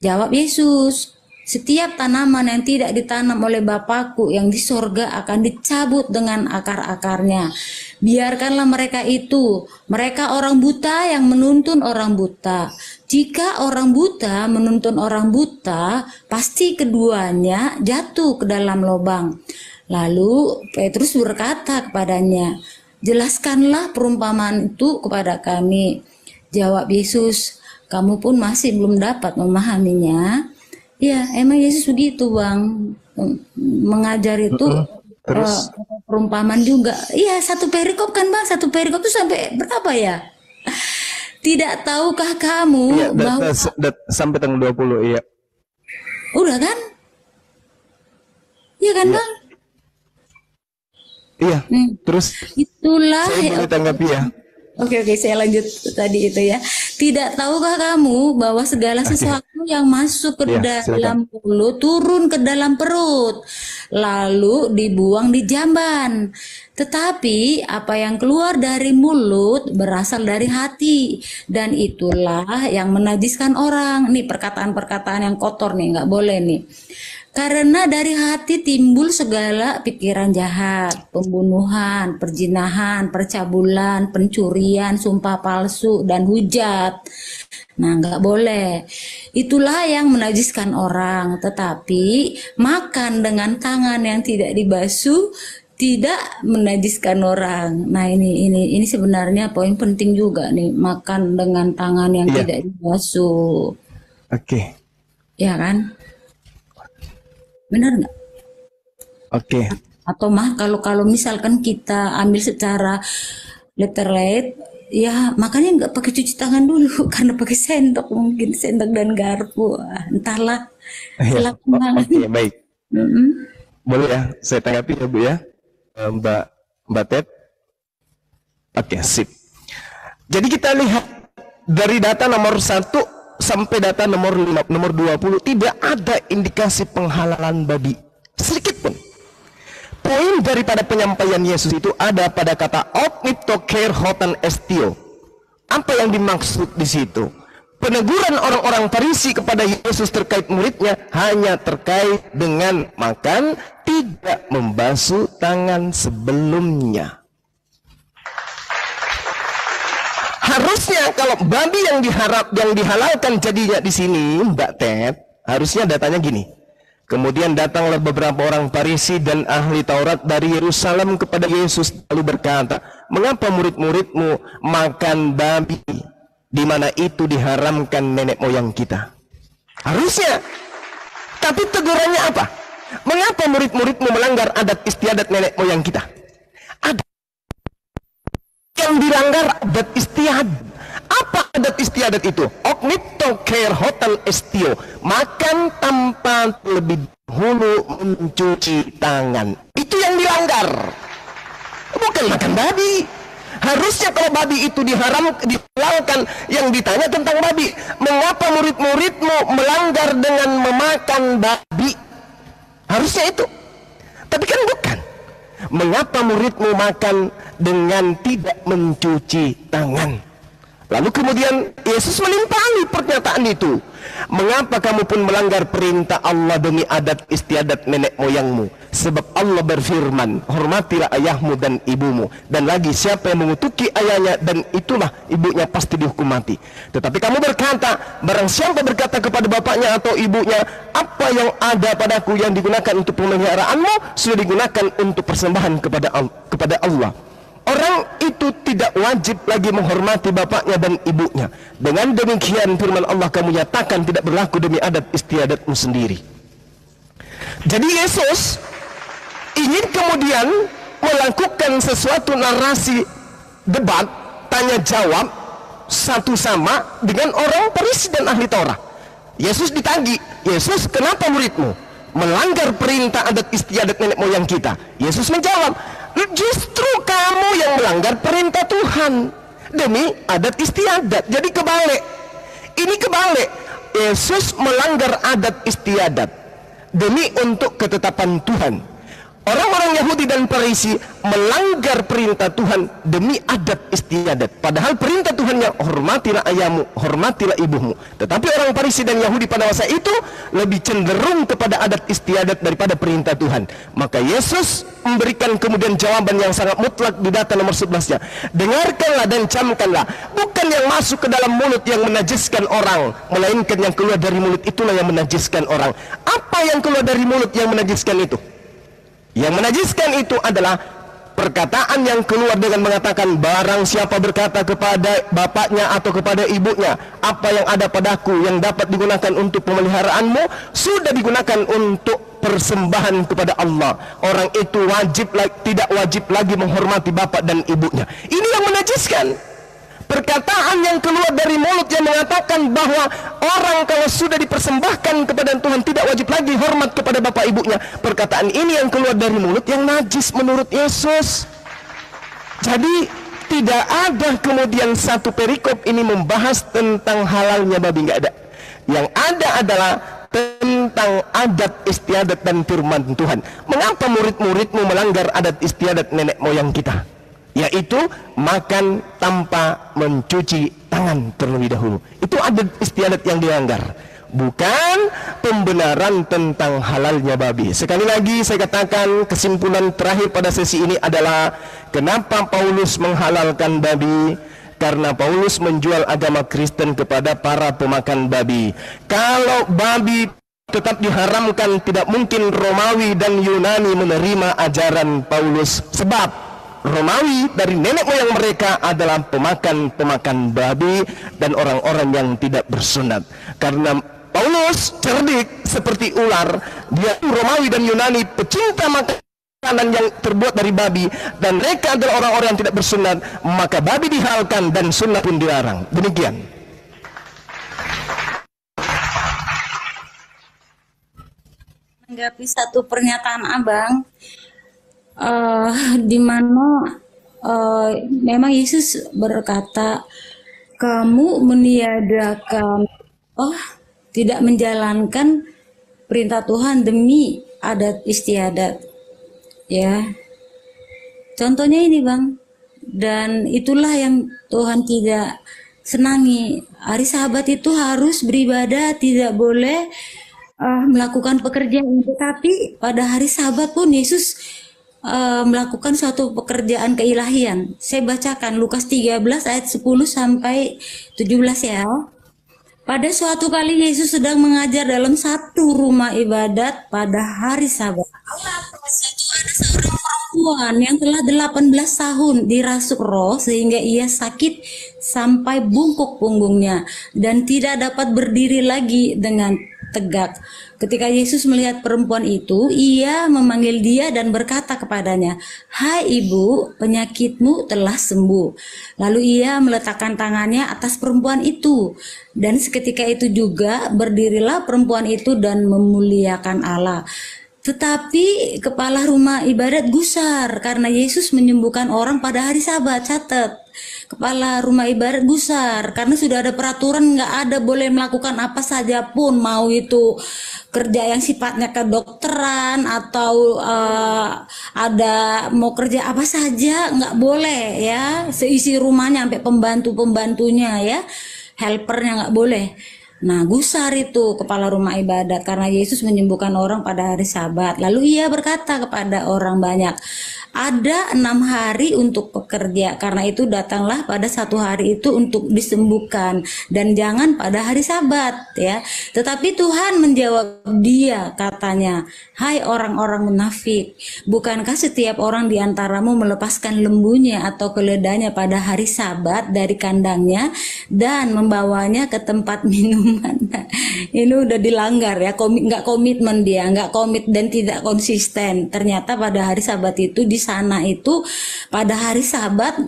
Jawab Yesus, "Setiap tanaman yang tidak ditanam oleh Bapakku yang di sorga akan dicabut dengan akar-akarnya. Biarkanlah mereka itu. Mereka orang buta yang menuntun orang buta. Jika orang buta menuntun orang buta, pasti keduanya jatuh ke dalam lubang." Lalu Petrus berkata kepadanya, "Jelaskanlah perumpamaan itu kepada kami." Jawab Yesus, "Kamu pun masih belum dapat memahaminya?" Ya, emang Yesus begitu, Bang. Mengajar itu Terus? perumpamaan juga. Iya, satu perikop kan Bang, satu perikop itu sampai berapa ya? Tidak tahukah Iya, kamu bahwa sampai tanggal 20, iya. udah kan? Iya kan Iya. Bang? Iya. Hmm. Terus Itulah saya boleh tanggapi ya. Oke, saya lanjut tadi itu ya. Tidak tahukah kamu bahwa segala sesuatu yang masuk ke Iya, dalam mulut turun ke dalam perut, lalu dibuang di jamban. Tetapi apa yang keluar dari mulut berasal dari hati, dan itulah yang menajiskan orang. Nih perkataan-perkataan yang kotor nih, nggak boleh nih. Karena dari hati timbul segala pikiran jahat, pembunuhan, perzinahan, percabulan, pencurian, sumpah palsu, dan hujat. Nah, nggak boleh. Itulah yang menajiskan orang. Tetapi makan dengan tangan yang tidak dibasuh tidak menajiskan orang. Nah, ini sebenarnya poin penting juga nih, makan dengan tangan yang Iya. tidak dibasuh. Oke. Ya kan? Benar nggak? Oke. Atau kalau misalkan kita ambil secara literate, ya makanya nggak pakai cuci tangan dulu karena pakai sendok, mungkin sendok dan garpu. Entahlah. Iya. Silakan Bang. Oke, baik. Mm-mm. Boleh ya, saya tanggapi ya Bu ya. Mbak Ted. Oke, sip. Jadi kita lihat dari data nomor 1 sampai data nomor 20 tidak ada indikasi penghalalan babi sedikit pun. Poin daripada penyampaian Yesus itu ada pada kata omniptoker hotan estio. Apa yang dimaksud di situ? Peneguran orang-orang Farisi kepada Yesus terkait muridnya hanya terkait dengan makan, tidak membasuh tangan sebelumnya. Harusnya kalau babi yang dihalalkan jadinya di sini, Mbak Ted, harusnya datanya gini. Kemudian datanglah beberapa orang Farisi dan ahli Taurat dari Yerusalem kepada Yesus lalu berkata, "Mengapa murid-muridmu makan babi, di mana itu diharamkan nenek moyang kita?" Harusnya. Tapi tegurannya apa? Mengapa murid-muridmu melanggar adat istiadat nenek moyang kita? Ada yang dilanggar adat istiadat. Apa adat istiadat itu? Omniptoker hotan estio, makan tanpa terlebih dahulu mencuci tangan. Itu yang dilanggar, bukan makan babi. Harusnya kalau babi itu dihalalkan, yang ditanya tentang babi, mengapa murid-muridmu melanggar dengan memakan babi? Harusnya itu. Tapi kan bukan. Mengapa muridmu makan dengan tidak mencuci tangan? Lalu kemudian Yesus menimpali pernyataan itu. Mengapa kamu pun melanggar perintah Allah demi adat istiadat nenek moyangmu? Sebab Allah berfirman, hormatilah ayahmu dan ibumu. Dan lagi, siapa yang mengutuki ayahnya dan itulah ibunya pasti dihukum mati. Tetapi kamu berkata, barang siapa berkata kepada bapaknya atau ibunya, apa yang ada padaku yang digunakan untuk pemeliharaanmu sudah digunakan untuk persembahan kepada Allah. Orang itu tidak wajib lagi menghormati bapaknya dan ibunya. Dengan demikian firman Allah kamu nyatakan tidak berlaku demi adat istiadatmu sendiri. Jadi Yesus ingin kemudian melakukan sesuatu narasi debat, tanya jawab satu sama dengan orang Farisi dan ahli Taurat. Yesus ditagih, Yesus, kenapa muridmu melanggar perintah adat istiadat nenek moyang kita? Yesus menjawab, justru kamu yang melanggar perintah Tuhan demi adat istiadat. Jadi kebalik. Ini kebalik. Yesus melanggar adat istiadat demi untuk ketetapan Tuhan. Orang-orang Yahudi dan Farisi melanggar perintah Tuhan demi adat istiadat. Padahal perintah Tuhannya hormatilah ayahmu, hormatilah ibumu. Tetapi orang Farisi dan Yahudi pada masa itu lebih cenderung kepada adat istiadat daripada perintah Tuhan. Maka Yesus memberikan kemudian jawaban yang sangat mutlak di data nomor 11-nya. Dengarkanlah dan camkanlah. Bukan yang masuk ke dalam mulut yang menajiskan orang, melainkan yang keluar dari mulut itulah yang menajiskan orang. Apa yang keluar dari mulut yang menajiskan itu? Yang menajiskan itu adalah perkataan yang keluar dengan mengatakan, barang siapa berkata kepada bapaknya atau kepada ibunya, apa yang ada padaku yang dapat digunakan untuk pemeliharaanmu sudah digunakan untuk persembahan kepada Allah, orang itu tidak wajib lagi menghormati bapak dan ibunya. Ini yang menajiskan. Perkataan yang keluar dari mulut yang mengatakan bahwa orang kalau sudah dipersembahkan kepada Tuhan tidak wajib lagi hormat kepada bapak ibunya. Perkataan ini yang keluar dari mulut yang najis menurut Yesus. Jadi tidak ada kemudian satu perikop ini membahas tentang halalnya babi, nggak ada. Yang ada adalah tentang adat istiadat dan firman Tuhan. Mengapa murid-muridmu melanggar adat istiadat nenek moyang kita? Yaitu makan tanpa mencuci tangan terlebih dahulu. Itu adat istiadat yang dilanggar, bukan pembenaran tentang halalnya babi. Sekali lagi saya katakan, kesimpulan terakhir pada sesi ini adalah kenapa Paulus menghalalkan babi? Karena Paulus menjual agama Kristen kepada para pemakan babi. Kalau babi tetap diharamkan, tidak mungkin Romawi dan Yunani menerima ajaran Paulus, sebab Romawi dari nenek moyang mereka adalah pemakan babi dan orang-orang yang tidak bersunat. Karena Paulus cerdik seperti ular, dia Romawi dan Yunani pecinta makanan yang terbuat dari babi, dan mereka adalah orang-orang yang tidak bersunat, maka babi dihalalkan dan sunat pun dilarang. Demikian. Menanggapi satu pernyataan Abang, di mana memang Yesus berkata, kamu meniadakan, tidak menjalankan perintah Tuhan demi adat istiadat, ya. Contohnya ini Bang, dan itulah yang Tuhan tidak senangi. Hari Sabat itu harus beribadah, tidak boleh melakukan pekerjaan. Tetapi pada hari Sabat pun Yesus melakukan suatu pekerjaan keilahian. Saya bacakan Lukas 13 ayat 10 sampai 17 ya. Pada suatu kali Yesus sedang mengajar dalam satu rumah ibadat pada hari Sabat. Ada seorang perempuan yang telah 18 tahun dirasuk roh sehingga ia sakit sampai bungkuk punggungnya dan tidak dapat berdiri lagi dengan tegak. Ketika Yesus melihat perempuan itu, ia memanggil dia dan berkata kepadanya, "Hai ibu, penyakitmu telah sembuh." Lalu ia meletakkan tangannya atas perempuan itu, dan seketika itu juga berdirilah perempuan itu dan memuliakan Allah. Tetapi kepala rumah ibadat gusar karena Yesus menyembuhkan orang pada hari Sabat. Catat, kepala rumah ibadat gusar karena sudah ada peraturan, nggak ada boleh melakukan apa saja pun, mau itu kerja yang sifatnya kedokteran atau ada mau kerja apa saja nggak boleh ya, seisi rumahnya sampai pembantunya ya, helpernya nggak boleh. Nah, gusar itu kepala rumah ibadat karena Yesus menyembuhkan orang pada hari Sabat. Lalu ia berkata kepada orang banyak, ada 6 hari untuk pekerja, karena itu datanglah pada satu hari itu untuk disembuhkan dan jangan pada hari Sabat ya. Tetapi Tuhan menjawab dia, katanya, hai orang-orang munafik, bukankah setiap orang di antaramu melepaskan lembunya atau keledainya pada hari Sabat dari kandangnya dan membawanya ke tempat minuman? Ini udah dilanggar ya, nggak komitmen dia, nggak komit dan tidak konsisten. Ternyata pada hari Sabat itu di sana itu pada hari Sabat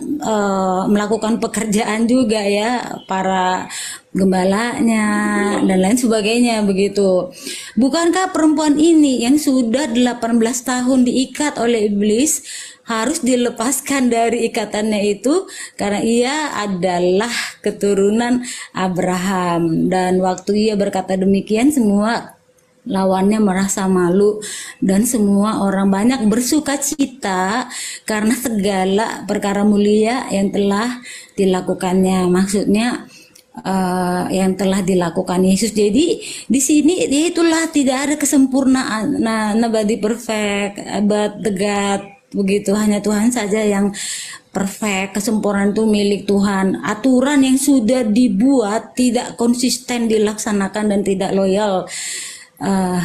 melakukan pekerjaan juga ya, para gembalanya dan lain sebagainya begitu. Bukankah perempuan ini yang sudah 18 tahun diikat oleh iblis harus dilepaskan dari ikatannya itu karena ia adalah keturunan Abraham? Dan waktu ia berkata demikian, semua lawannya merasa malu dan semua orang banyak bersuka cita karena segala perkara mulia yang telah dilakukannya. Maksudnya yang telah dilakukan Yesus. Jadi di sini itulah tidak ada kesempurnaan. Nah, nobody perfect, but the God, begitu. Hanya Tuhan saja yang perfect. Kesempurnaan itu milik Tuhan. Aturan yang sudah dibuat tidak konsisten dilaksanakan dan tidak loyal,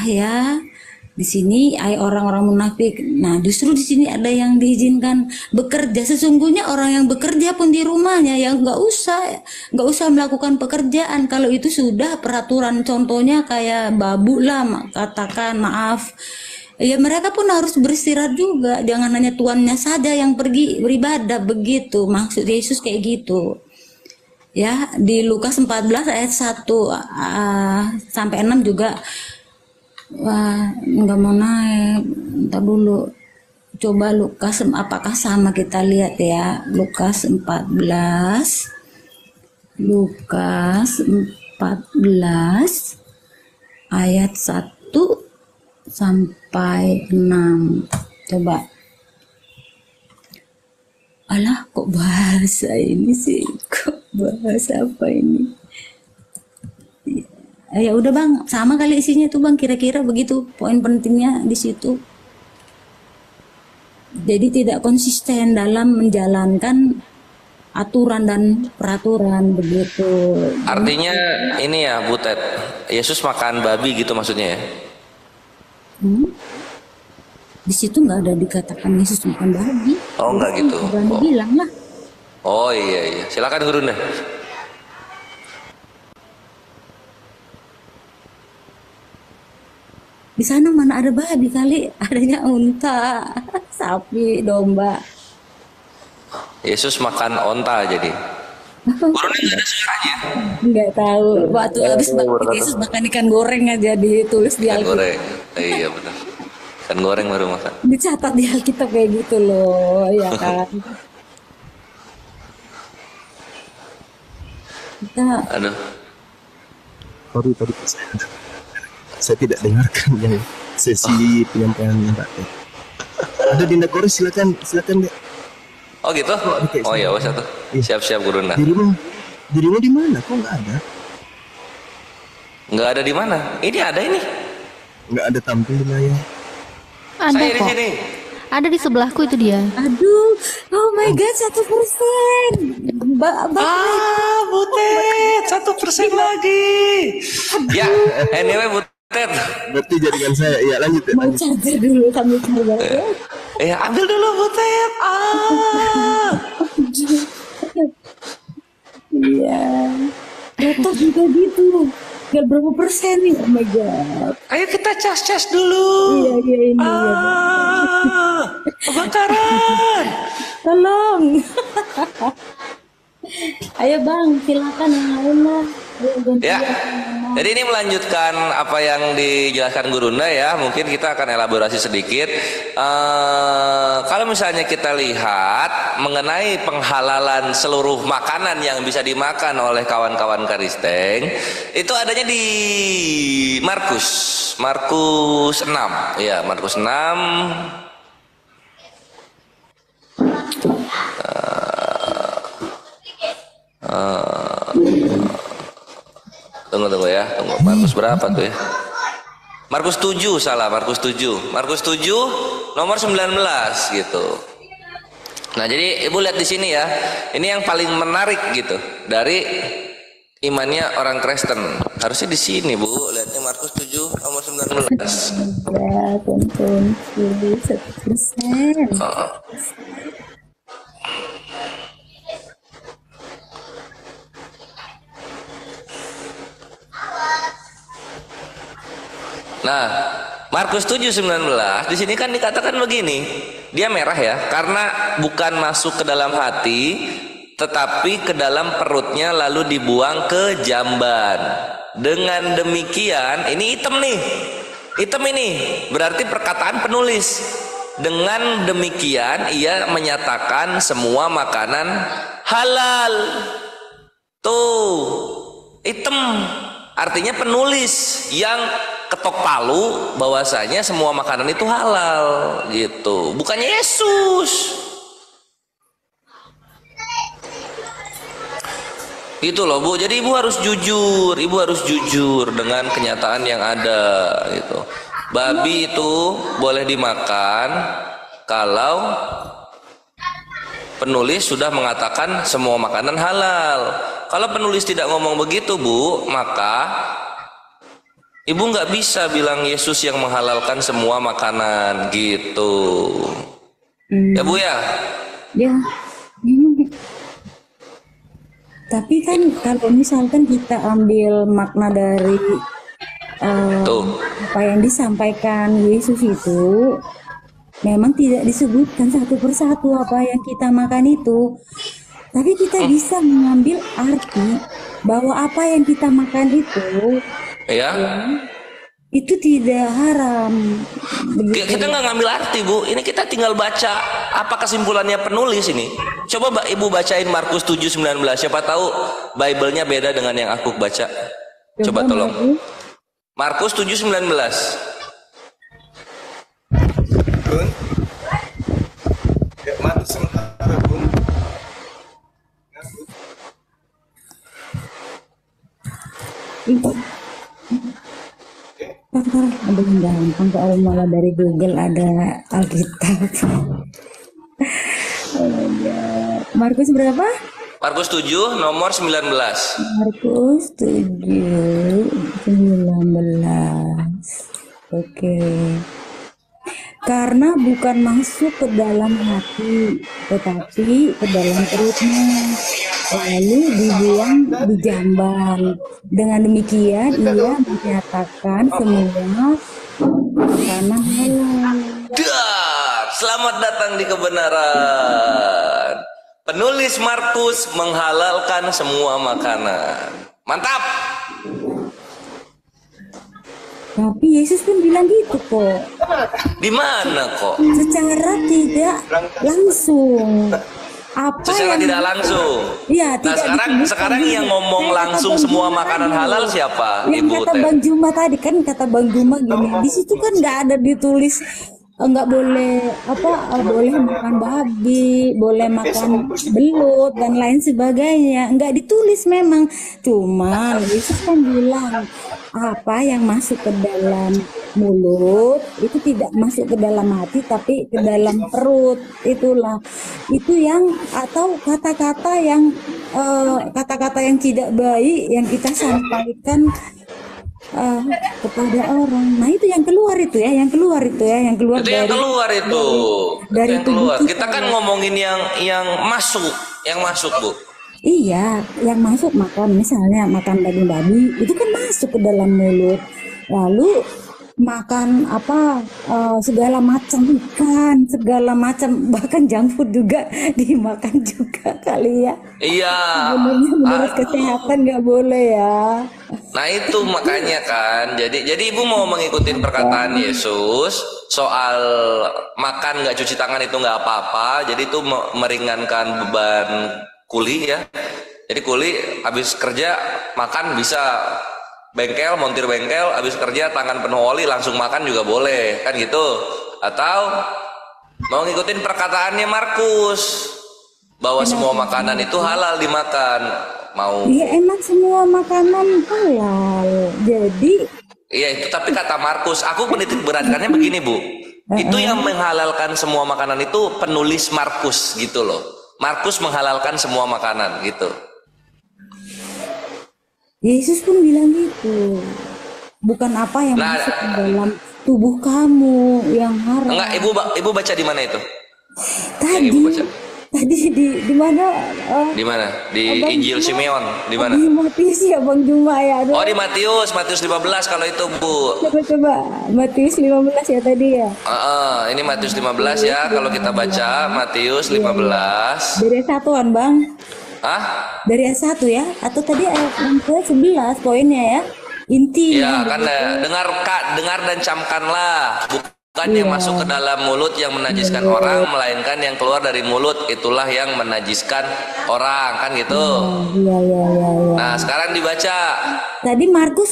ya. Di sini ay orang-orang munafik. Nah, justru di sini ada yang diizinkan bekerja. Sesungguhnya orang yang bekerja pun di rumahnya yang nggak usah melakukan pekerjaan. Kalau itu sudah peraturan, contohnya kayak babu lah, katakan maaf. Ya mereka pun harus beristirahat juga. Jangan hanya tuannya saja yang pergi beribadah, begitu. Maksud Yesus kayak gitu. Ya, di Lukas 14 ayat 1 sampai 6 juga. Wah, nggak mau naik. Ntar dulu. Coba Lukas, apakah sama kita lihat ya. Lukas 14. Lukas 14 ayat 1 sampai 6. Coba. Alah, kok bahasa ini sih? Kok bahasa apa ini? Ya udah Bang, sama kali isinya tuh Bang, kira-kira begitu poin pentingnya di situ. Jadi tidak konsisten dalam menjalankan aturan dan peraturan begitu. Artinya ini ya Bu Ted, Yesus makan babi gitu maksudnya ya? Di situ nggak ada dikatakan Yesus makan babi. Oh enggak gitu. Berani Oh, bilang lah. oh iya iya, silakan Gurunda. Di sana mana ada babi kali, adanya unta, sapi, domba. Yesus makan onta jadi. Gurunda nggak ada suaranya. Nggak tahu. Waktu habis Yesus makan ikan goreng aja ditulis di Ikan Alkitab. goreng. Iya benar. Ikan goreng baru makan. Dicatat di Alkitab kayak gitu loh, ya kan. Kita Aduh. Sorry, saya tidak dengarkan yang sesi penyampaian Mbak Ted. Ada di Nagore, silakan Dek. Oh gitu? Oh ya, wes satu. Iya. Siap-siap Gurunda. Dirimu di mana? Kok nggak ada? Nggak ada di mana? Ini ada ini. Nggak ada tampil di layar. Ada Saya di kok. sini. Ada di sebelahku itu dia. Aduh, oh my god, 1%. Butet, 1% lagi. Ya, anyway Butet. Berarti jadikan saya. Ya lanjut ya. Mau charger dulu, kami charger. Ya ambil dulu Butet. Iya. Laptop juga gitu. Gak berapa persen nih, oh my god. Ayo kita cas dulu. Iya ini. Iya. Kebakaran. Tolong. Ayo Bang, silakan yang lain lah. Ayo, gantian. Ya, jadi ini melanjutkan apa yang dijelaskan Gurunda ya. Mungkin kita akan elaborasi sedikit. Kalau misalnya kita lihat mengenai penghalalan seluruh makanan yang bisa dimakan oleh kawan-kawan Karisteng, itu adanya di Markus 6. Ya, Markus 6. Tunggu ya, Markus berapa tuh ya? Markus 7 salah, Markus 7 nomor 19 gitu. Nah jadi ibu lihat di sini ya, ini yang paling menarik gitu dari imannya orang Kristen. Harusnya di sini Bu, lihatnya Markus 7 nomor 19. Ya, tonton 1%. Nah, Markus 7:19 di sini kan dikatakan begini, dia merah ya, karena bukan masuk ke dalam hati, tetapi ke dalam perutnya lalu dibuang ke jamban. Dengan demikian, ini hitam nih, hitam ini berarti perkataan penulis. Dengan demikian ia menyatakan semua makanan halal. Tuh, hitam artinya penulis yang ketok palu bahwasanya semua makanan itu halal gitu, bukannya Yesus gitu loh Bu. Jadi ibu harus jujur dengan kenyataan yang ada gitu. Babi itu boleh dimakan kalau penulis sudah mengatakan semua makanan halal. Kalau penulis tidak ngomong begitu Bu, maka Ibu nggak bisa bilang Yesus yang menghalalkan semua makanan gitu. Ya Bu ya? Ya. Tapi kan kalau misalkan kita ambil makna dari Tuh. apa yang disampaikan Yesus itu, memang tidak disebutkan satu persatu apa yang kita makan itu. Tapi kita bisa mengambil arti bahwa apa yang kita makan Ya. itu tidak haram. Kita nggak ngambil arti Bu, ini kita tinggal baca apa kesimpulannya penulis ini. Coba Ibu bacain Markus 7:19, siapa tahu Bible-nya beda dengan yang aku baca. Coba tolong. Markus 7:19. Ada yang gampang kalau malah dari Google ada Alkitab. Markus berapa? Markus 7 nomor 19. Markus 7:19. Oke. Karena bukan masuk ke dalam hati, tetapi ke dalam perutnya, lalu dibuang di jamban. Dengan demikian ia menyatakan semua makanan halal. Dan selamat datang di kebenaran. Penulis Markus menghalalkan semua makanan. Mantap. Tapi Yesus pun bilang gitu kok. Di mana kok? Secara tidak langsung. Apa Secara yang tidak langsung. Iya, Nah tidak sekarang disebutkan yang ngomong Kayak langsung kata Bang semua Juma makanan tadi. halal siapa? Yang Ibu kata Teh. Bang Juma tadi kan, kata Bang Juma gini, di situ kan nggak ada ditulis nggak boleh boleh makan babi, boleh makan belut dan lain sebagainya, nggak ditulis memang. Cuman Yesus kan bilang apa yang masuk ke dalam mulut itu tidak masuk ke dalam hati tapi ke dalam perut. Itulah itu yang, atau kata-kata yang tidak baik yang kita sampaikan kepada orang. Nah itu yang keluar itu ya, yang keluar Itu yang keluar itu. dari Yang tubuh keluar. kita. Kita kan ngomongin yang masuk, Bu. Iya, yang masuk makan, misalnya makan daging babi itu kan masuk ke dalam mulut. Lalu makan segala macam ikan, segala macam, bahkan junk food juga dimakan juga kali ya. Iya. Sebenarnya menurut kesehatan nggak boleh ya. Nah itu makanya kan. Jadi Ibu mau mengikuti perkataan Yesus soal makan nggak cuci tangan itu nggak apa-apa. Jadi itu meringankan beban kuli ya. Jadi kuli habis kerja makan bisa montir bengkel, habis kerja tangan penuh oli langsung makan juga boleh kan gitu. Atau mau ngikutin perkataannya Markus bahwa semua makanan itu halal dimakan. Mau Iya emang semua makanan halal. Jadi iya itu, tapi kata Markus, aku menitik beratkannya begini Bu, itu yang menghalalkan semua makanan itu penulis Markus gitu loh. Markus menghalalkan semua makanan gitu. Yesus pun bilang gitu. Bukan apa yang Nah, masuk ke dalam tubuh kamu yang haram. Enggak, Ibu baca di mana itu? Tadi Yang Ibu baca di mana? di mana? Di Abang Injil Juma. Simeon di mana? Di Matius ya Bang Juma ya. Aduh, Oh di Matius 15 kalau itu Bu. coba Matius 15 ya tadi ya. Ini Matius 15 ya kalau kita baca Matius 15. Dari satuan Bang. Hah? Dari ayat 1 ya, atau tadi ayat yang ke-11 poinnya ya. Intinya Ya kan dengar dan camkanlah, bukan yang masuk ke dalam mulut yang menajiskan orang, melainkan yang keluar dari mulut itulah yang menajiskan orang, kan gitu. Iya. Nah sekarang dibaca. Tadi Markus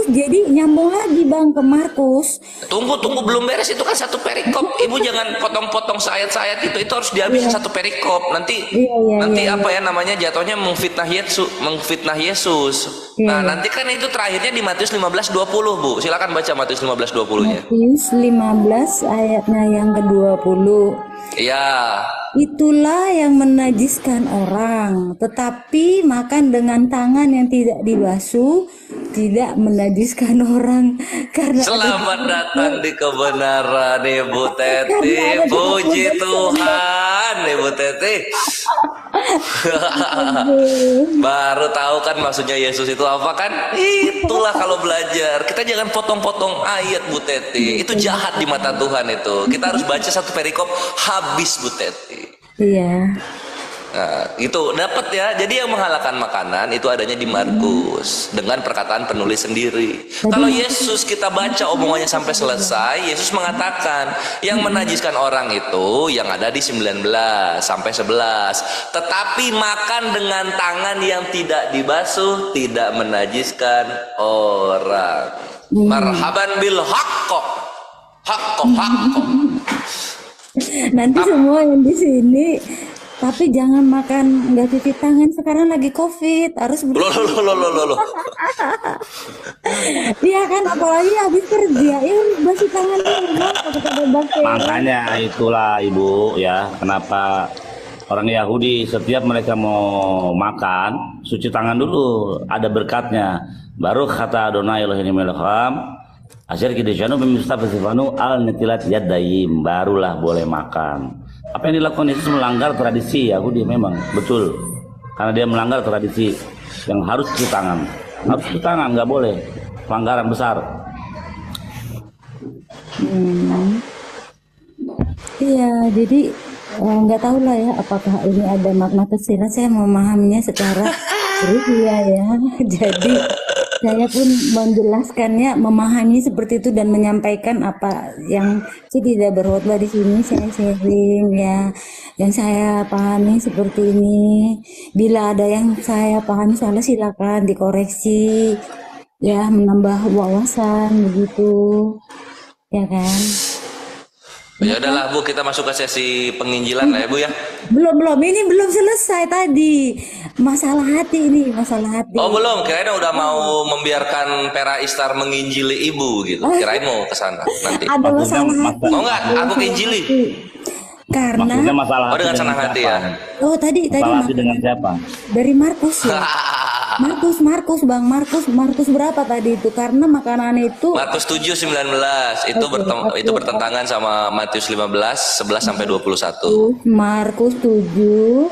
jadi nyambung lagi Bang ke Markus. Tunggu belum beres, itu kan satu perikop. Ibu jangan potong-potong seayat-ayat itu harus dihabisin satu perikop. Nanti Iya. apa ya namanya jatuhnya mengfitnah Yesus. Nah nanti kan itu terakhirnya di Matius 15:20 Bu. Silakan baca Matius 15:20 nya. Matius 15 ayatnya yang ke-20. Iya. Itulah yang menajiskan orang. Tetapi makan dengan tangan yang tidak dibasuh tidak menajiskan orang karena Selamat datang di kebenaran Ibu Teti. Puji Tuhan Ibu Teti. Baru tahu kan maksudnya Yesus itu apa kan? Itulah kalau belajar. Kita jangan potong-potong ayat Bu Teti. Itu jahat di mata Tuhan itu. Kita harus baca satu perikop habis Bu Teti. Iya. Nah, itu dapat ya. Jadi yang menghalalkan makanan itu adanya di Markus dengan perkataan penulis sendiri. Kalau Yesus kita baca omongannya sampai selesai, Yesus mengatakan yang menajiskan orang itu yang ada di 19 sampai 11. Tetapi makan dengan tangan yang tidak dibasuh tidak menajiskan orang. Marhaban bil haqqo. Haqqo. Nanti semua yang di sini, tapi jangan makan nggak cuci tangan, sekarang lagi COVID, harus Loh. Iya kan, apalagi habis kerja, ya basuh tangan dulu, ada bakteri. Makanya itulah Ibu ya, kenapa orang Yahudi setiap mereka mau makan suci tangan dulu, ada berkatnya. Baru kata Adonai Elohim Eloham Asyar kideshanu bimustafasifanu al netilat yadayim, barulah boleh makan. Apa yang dilakukan Yesus melanggar tradisi Yahudi memang betul, karena dia melanggar tradisi yang harus cuci tangan. Harus cuci tangan, nggak boleh, pelanggaran besar. Iya, jadi nggak tahu lah ya apakah ini ada makna tersirat. Saya memahaminya secara rupiah ya. Jadi saya pun menjelaskannya, memahami seperti itu dan menyampaikan apa yang saya tidak berkhotbah di sini. Saya sharing ya, yang saya pahami seperti ini. Bila ada yang saya pahami salah, silakan dikoreksi ya, menambah wawasan begitu ya kan. Ya udahlah Bu, kita masuk ke sesi penginjilan lah ya Bu ya. Belum, ini belum selesai tadi. Masalah hati ini, masalah hati. Oh belum, kirain udah mau membiarkan Pera Istar menginjili Ibu gitu. Kirain mau ke sana nanti. Ada masalah hati. Oh enggak, aku injili. Karena Maksudnya masalah Oh dengan senang hati ya. oh tadi Masalah hati dengan siapa? dari Markus ya. Markus Bang, Markus berapa tadi itu? Karena makanan itu Markus 7:19 itu itu bertentangan sama Matius 15 11 sampai 21. Markus 7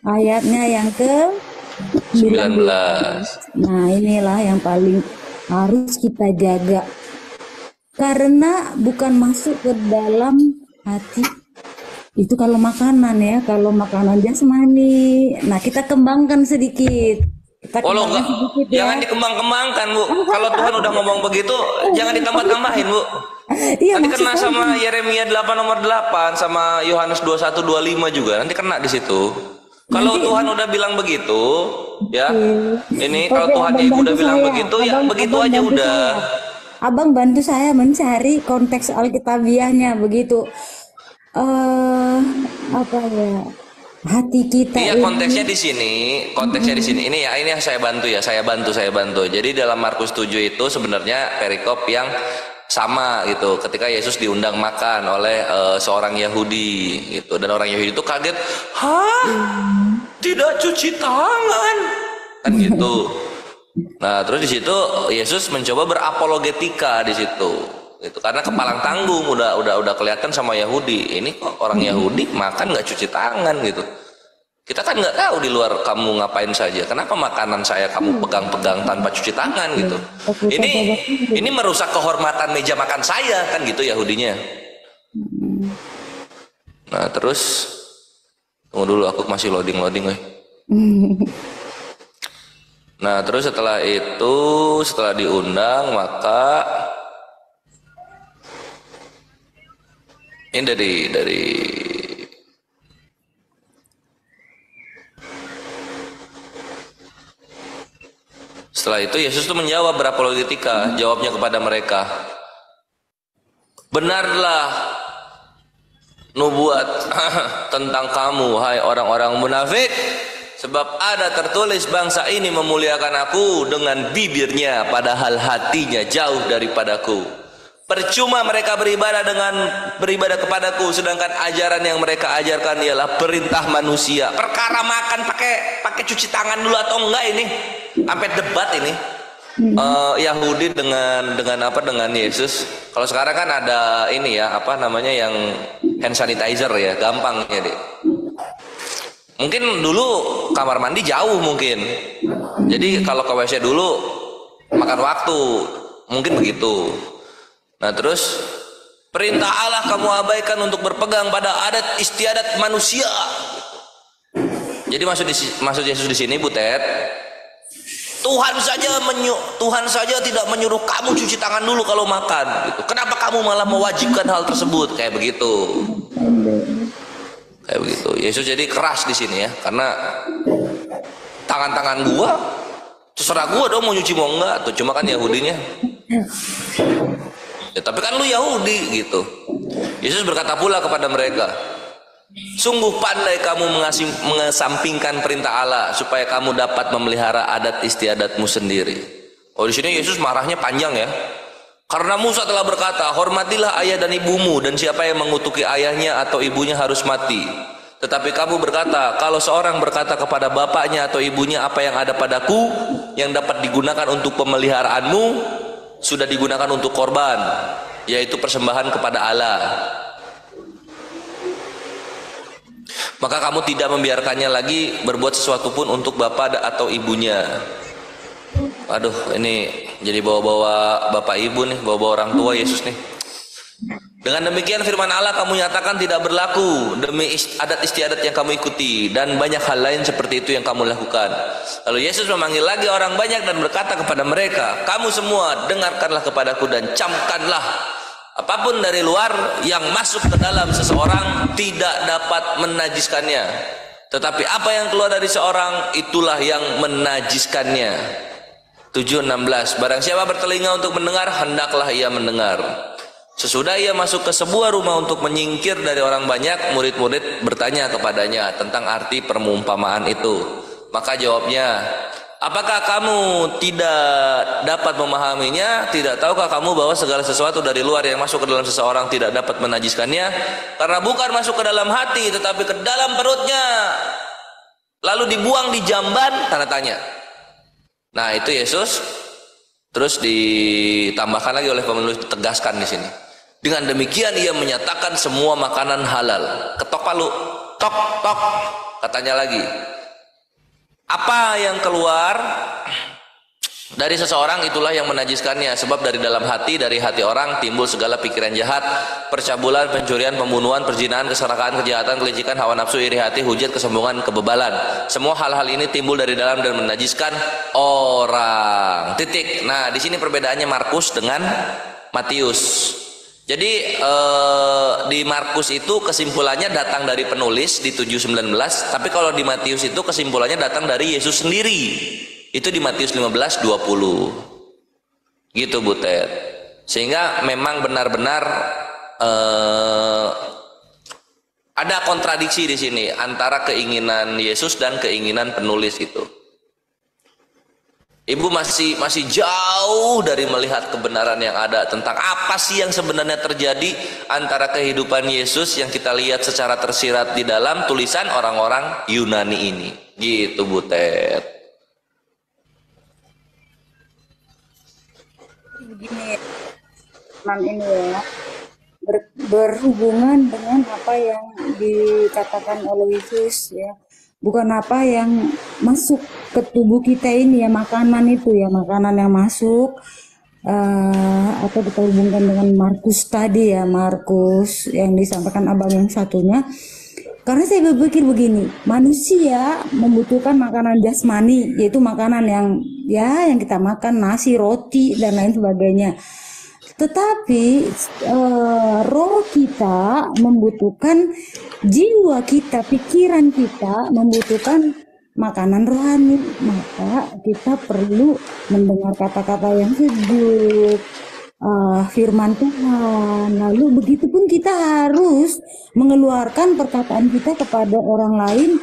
ayatnya yang ke 19. 19. Nah, inilah yang paling harus kita jaga. Karena bukan masuk ke dalam hati. Itu kalau makanan ya, kalau makanan jasmani. Nah, kita kembangkan sedikit. Kita Oh lo kembangkan enggak, sedikit ya. jangan dikembang-kembangkan Bu. Kalau Tuhan udah ngomong begitu, jangan ditambah-tambahin Bu. Iya, Nanti maksud kena saya sama Yeremia 8 nomor 8 sama Yohanes 21 25 juga. Nanti kena di situ. Kalau Tuhan udah bilang begitu, ya. Ini kalau Oke, Tuhan Abang Ibu udah bantu bilang saya. begitu, ya Abang begitu aja bantu udah. saya. Abang bantu saya mencari konteks Alkitabiahnya begitu. Apa ya? Hati kita Iya ini. konteksnya di sini, Ini ya, ini yang saya bantu ya, saya bantu. Jadi dalam Markus 7 itu sebenarnya perikop yang sama gitu. Ketika Yesus diundang makan oleh seorang Yahudi gitu, dan orang Yahudi itu kaget, hah? Tidak cuci tangan, kan gitu. Nah terus di situ Yesus mencoba berapologetika di situ. Gitu. Karena kepalang tanggung udah kelihatan sama Yahudi, ini kok orang Yahudi makan nggak cuci tangan gitu. Kita kan nggak tahu di luar kamu ngapain saja. Kenapa makanan saya kamu pegang-pegang tanpa cuci tangan gitu? Ini merusak kehormatan meja makan saya kan gitu Yahudinya. Nah terus tunggu dulu, aku masih loading weh. Nah terus setelah diundang maka ini dari setelah itu Yesus tuh menjawab berapologetika, jawabnya kepada mereka, benarlah nubuat tentang kamu hai orang-orang munafik, sebab ada tertulis bangsa ini memuliakan aku dengan bibirnya padahal hatinya jauh daripadaku. Percuma mereka beribadah kepadaku, sedangkan ajaran yang mereka ajarkan ialah perintah manusia. Perkara makan pakai cuci tangan dulu atau enggak ini, sampai debat ini. Yahudi dengan Yesus. Kalau sekarang kan ada ini ya, apa namanya, yang hand sanitizer ya, gampang ya deh. Mungkin dulu kamar mandi jauh mungkin. Jadi kalau ke WC dulu makan waktu, mungkin begitu. Nah terus perintah Allah kamu abaikan untuk berpegang pada adat istiadat manusia. Jadi maksud Yesus di sini, Butet, Tuhan saja tidak menyuruh kamu cuci tangan dulu kalau makan. Gitu. Kenapa kamu malah mewajibkan hal tersebut? Kayak begitu. Kayak begitu. Yesus jadi keras di sini ya, karena tangan-tangan gua terserah gua dong mau nyuci mau enggak tuh, cuma kan Yahudinya. Ya, tapi kan lu Yahudi gitu. Yesus berkata pula kepada mereka, sungguh pandai kamu mengesampingkan perintah Allah supaya kamu dapat memelihara adat istiadatmu sendiri. Oh, di sini Yesus marahnya panjang ya. Karena Musa telah berkata, hormatilah ayah dan ibumu, dan siapa yang mengutuki ayahnya atau ibunya harus mati. Tetapi kamu berkata, kalau seorang berkata kepada bapaknya atau ibunya, apa yang ada padaku yang dapat digunakan untuk pemeliharaanmu sudah digunakan untuk korban, yaitu persembahan kepada Allah. Maka kamu tidak membiarkannya lagi berbuat sesuatu pun untuk bapak atau ibunya. Aduh, ini jadi bawa-bawa bapak ibu nih, bawa-bawa orang tua Yesus nih. Dengan demikian firman Allah kamu nyatakan tidak berlaku demi adat istiadat yang kamu ikuti, dan banyak hal lain seperti itu yang kamu lakukan. Lalu Yesus memanggil lagi orang banyak dan berkata kepada mereka, kamu semua dengarkanlah kepadaku dan camkanlah. Apapun dari luar yang masuk ke dalam seseorang tidak dapat menajiskannya, tetapi apa yang keluar dari seorang itulah yang menajiskannya. 7:16 Barang siapa bertelinga untuk mendengar, hendaklah ia mendengar. Sesudah ia masuk ke sebuah rumah untuk menyingkir dari orang banyak, murid-murid bertanya kepadanya tentang arti perumpamaan itu. Maka jawabnya, apakah kamu tidak dapat memahaminya? Tidak tahukah kamu bahwa segala sesuatu dari luar yang masuk ke dalam seseorang tidak dapat menajiskannya? Karena bukan masuk ke dalam hati, tetapi ke dalam perutnya, lalu dibuang di jamban, tanda tanya. Nah itu Yesus. Terus ditambahkan lagi oleh penulis, ditegaskan di sini. Dengan demikian ia menyatakan semua makanan halal. Ketok palu, tok tok, katanya lagi. Apa yang keluar dari seseorang itulah yang menajiskannya, sebab dari dalam hati, dari hati orang timbul segala pikiran jahat, percabulan, pencurian, pembunuhan, perzinahan, keserakahan, kejahatan, kelicikan, hawa nafsu, iri hati, hujat, kesombongan, kebebalan. Semua hal-hal ini timbul dari dalam dan menajiskan orang. Titik. Nah, di sini perbedaannya Markus dengan Matius. Jadi di Markus itu kesimpulannya datang dari penulis di 7:19, tapi kalau di Matius itu kesimpulannya datang dari Yesus sendiri. Itu di Matius 15:20. Gitu Butet. Sehingga memang benar-benar ada kontradiksi di sini antara keinginan Yesus dan keinginan penulis itu. Ibu masih jauh dari melihat kebenaran yang ada tentang apa sih yang sebenarnya terjadi antara kehidupan Yesus yang kita lihat secara tersirat di dalam tulisan orang-orang Yunani ini. Gitu Butet. Begini, ini ya, berhubungan dengan apa yang dikatakan oleh Yesus ya. Bukan apa yang masuk ke tubuh kita ini ya, makanan itu ya, makanan yang masuk atau kita hubungkan dengan Markus tadi ya, Markus yang disampaikan abang yang satunya. Karena saya berpikir begini, manusia membutuhkan makanan jasmani, yaitu makanan yang kita makan, nasi, roti dan lain sebagainya. Tetapi roh kita membutuhkan, jiwa kita, pikiran kita membutuhkan makanan rohani. Maka kita perlu mendengar kata-kata yang sejuk, firman Tuhan. Lalu begitupun kita harus mengeluarkan perkataan kita kepada orang lain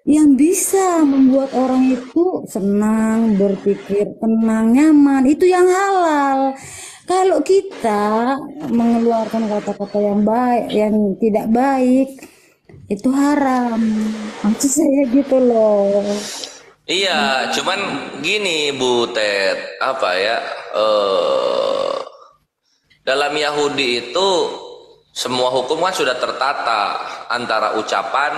yang bisa membuat orang itu senang, berpikir tenang, nyaman. Itu yang halal. Kalau kita mengeluarkan kata-kata yang baik, yang tidak baik, itu haram. Maksud saya gitu loh. Iya, cuman gini Bu Ted, apa ya? Dalam Yahudi itu semua hukum kan sudah tertata antara ucapan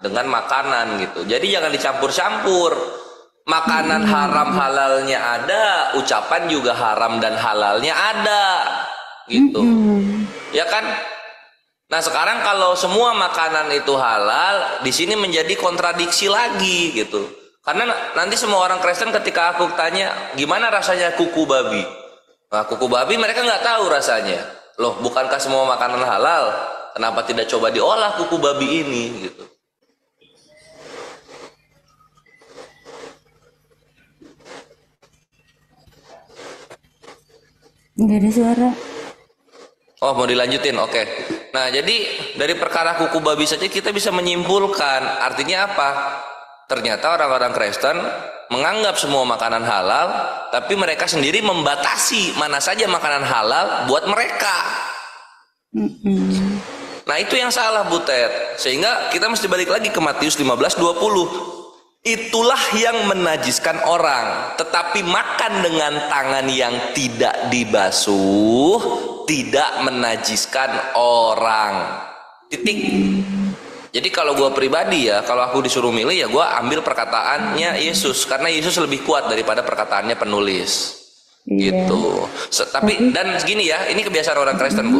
dengan makanan gitu. Jadi jangan dicampur-campur. Makanan haram halalnya ada, ucapan juga haram dan halalnya ada, gitu. Ya kan? Nah sekarang kalau semua makanan itu halal, di sini menjadi kontradiksi lagi gitu. Karena nanti semua orang Kristen ketika aku tanya gimana rasanya kuku babi, nah kuku babi mereka nggak tahu rasanya. Loh bukankah semua makanan halal? Kenapa tidak coba diolah kuku babi ini gitu? Nggak ada suara. Oh mau dilanjutin, oke. Nah jadi dari perkara kuku babi saja kita bisa menyimpulkan artinya apa? Ternyata orang-orang Kristen menganggap semua makanan halal, tapi mereka sendiri membatasi mana saja makanan halal buat mereka. Nah itu yang salah Bu Ted. Sehingga kita mesti balik lagi ke Matius 15:20. Itulah yang menajiskan orang, tetapi makan dengan tangan yang tidak dibasuh tidak menajiskan orang. Titik. Jadi kalau gue pribadi ya, kalau aku disuruh milih ya gue ambil perkataannya Yesus, karena Yesus lebih kuat daripada perkataannya penulis. Gitu. Tapi dan gini ya, ini kebiasaan orang Kristen Bu.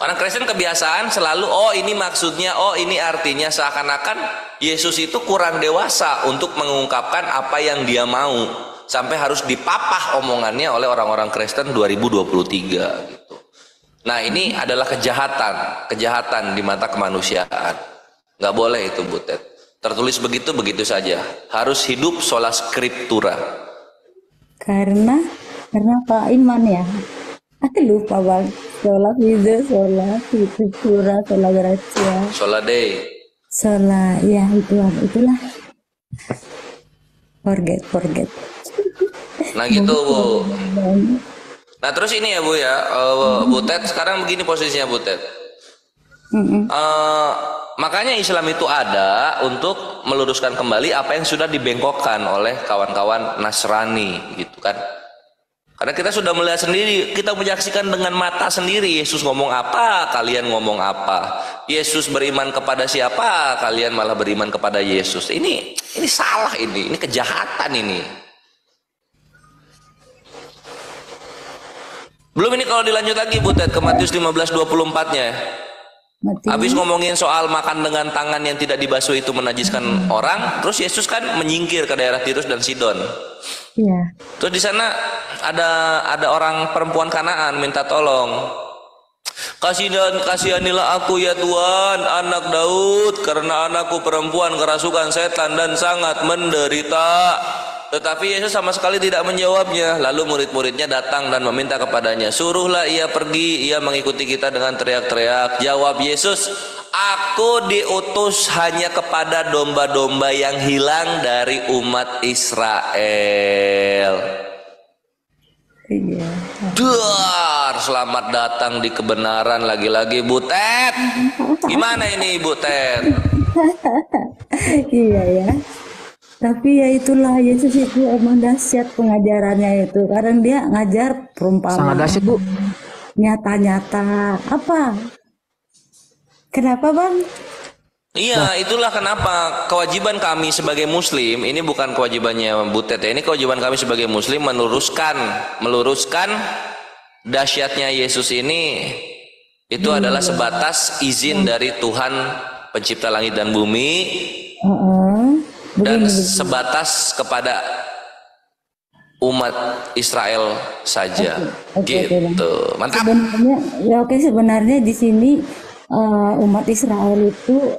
Orang Kristen kebiasaan selalu, oh ini maksudnya, oh ini artinya, seakan-akan Yesus itu kurang dewasa untuk mengungkapkan apa yang dia mau, sampai harus dipapah omongannya oleh orang-orang Kristen 2023 gitu. Nah ini adalah kejahatan di mata kemanusiaan. Nggak boleh itu Bu Ted. Tertulis begitu saja. Harus hidup sola scriptura. Karena Pak Iman ya. Aku lupa bang. Sola Fide, Sola Scriptura, Sola Gratia, Sola Dei. Sola, ya itulah. Forget. Nah gitu Bu. Nah terus ini ya Bu ya, Bu Ted sekarang begini posisinya Bu Ted. Makanya Islam itu ada untuk meluruskan kembali apa yang sudah dibengkokkan oleh kawan-kawan Nasrani gitu kan. Karena kita sudah melihat sendiri, kita menyaksikan dengan mata sendiri Yesus ngomong apa, kalian ngomong apa. Yesus beriman kepada siapa, kalian malah beriman kepada Yesus. Ini salah ini kejahatan ini. Belum ini kalau dilanjut lagi Bu Ted ke Matius 15:24-nya. Habis ngomongin soal makan dengan tangan yang tidak dibasuh itu menajiskan orang, terus Yesus kan menyingkir ke daerah Tirus dan Sidon. Iya. Terus di sana ada orang perempuan Kanaan minta tolong. Kasihanilah aku ya Tuhan, anak Daud, karena anakku perempuan kerasukan setan dan sangat menderita. Tetapi Yesus sama sekali tidak menjawabnya. Lalu murid-muridnya datang dan meminta kepadanya, suruhlah ia pergi, ia mengikuti kita dengan teriak-teriak. Jawab Yesus, aku diutus hanya kepada domba-domba yang hilang dari umat Israel. Iya. Duar, selamat datang di kebenaran lagi-lagi Bu Ted. Gimana ini Bu Ted? Iya ya. Tapi ya itulah, Yesus itu emang dahsyat pengajarannya itu. Karena dia ngajar perumpamaan. Sangat dahsyat Bu. Nyata-nyata. Apa? Kenapa Bang? Iya, itulah kenapa kewajiban kami sebagai Muslim, ini bukan kewajibannya Bu Ted, ini kewajiban kami sebagai Muslim meluruskan dahsyatnya Yesus ini. Itu adalah sebatas izin dari Tuhan pencipta langit dan bumi. Dan sebatas kepada umat Israel saja. Gitu. Mantap. Sebenarnya di sini umat Israel itu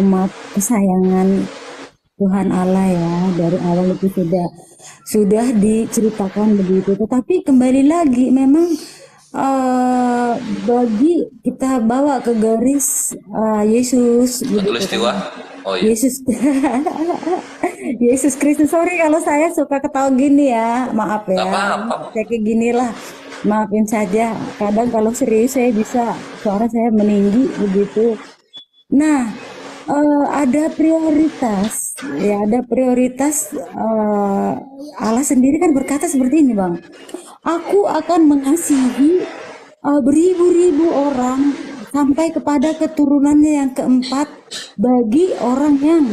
umat kesayangan Tuhan Allah ya, dari awal itu sudah diceritakan begitu. Tetapi kembali lagi memang bagi kita bawa ke garis Yesus Tulistiwa. Oh iya. Yesus Kristus, sorry kalau saya suka ketawa gini ya, maaf Gak ya. apa-apa. Saya kayak gini lah, maafin saja. Kadang kalau serius saya bisa, suara saya meninggi begitu. Nah, ada prioritas, ya ada prioritas. Allah sendiri kan berkata seperti ini, Bang. Aku akan mengasihi beribu-ribu orang sampai kepada keturunannya yang keempat bagi orang yang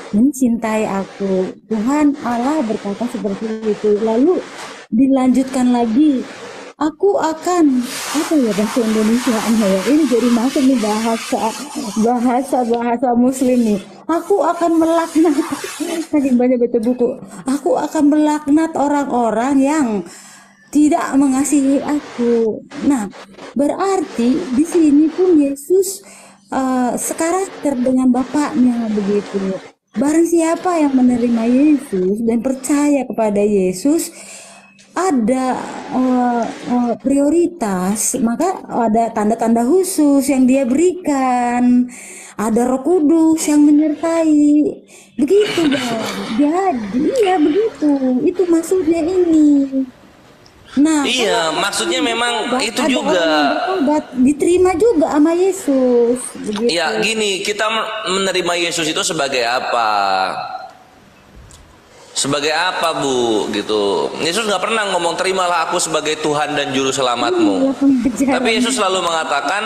mencintai aku. Tuhan Allah berkata seperti itu. Lalu dilanjutkan lagi, aku akan apa ya bahasa Indonesia ya? Ini jadi masuk nih bahasa Muslim nih. Aku akan melaknat saking banyak baca buku. Aku akan melaknat orang-orang yang tidak mengasihi aku. Nah, berarti di sini pun Yesus sekarakter dengan Bapaknya begitu. Barang siapa yang menerima Yesus dan percaya kepada Yesus, ada prioritas, maka ada tanda-tanda khusus yang dia berikan, ada Roh Kudus yang menyertai, begitu Bang. Jadi ya begitu, itu maksudnya ini. Nah, Iya, kalau maksudnya orang memang bertobat, itu ada juga. orang yang bertobat, diterima juga sama Yesus, begitu. Ya gini, kita menerima Yesus itu sebagai apa? Sebagai apa, Bu? Gitu. Yesus nggak pernah ngomong terimalah aku sebagai Tuhan dan Juru Iya, Selamatmu. pengajaran. Tapi Yesus selalu mengatakan,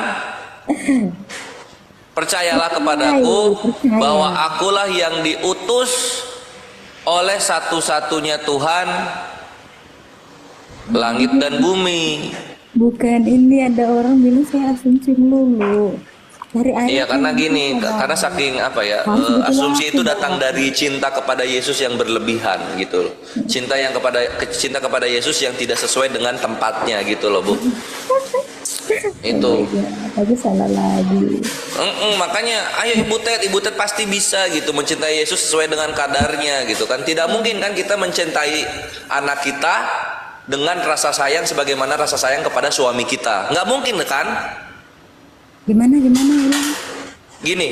percayalah Percaya, kepadaku percaya. bahwa akulah yang diutus oleh satu-satunya Tuhan langit dan bumi. Bukan, ini ada orang bilang saya asumsi dulu. Dari ayat Iya, karena yang gini, ada. karena saking apa ya, Harus betul asumsi itu aku, datang Bang. dari cinta kepada Yesus yang berlebihan gitu. Cinta kepada Yesus yang tidak sesuai dengan tempatnya gitu loh, Bu. Itu. Ya, tapi salah lagi. Makanya ayo Ibu Ted pasti bisa gitu mencintai Yesus sesuai dengan kadarnya gitu kan. Tidak mungkin kan kita mencintai anak kita dengan rasa sayang sebagaimana rasa sayang kepada suami kita. Nggak mungkin kan? Gimana ulang? Gini,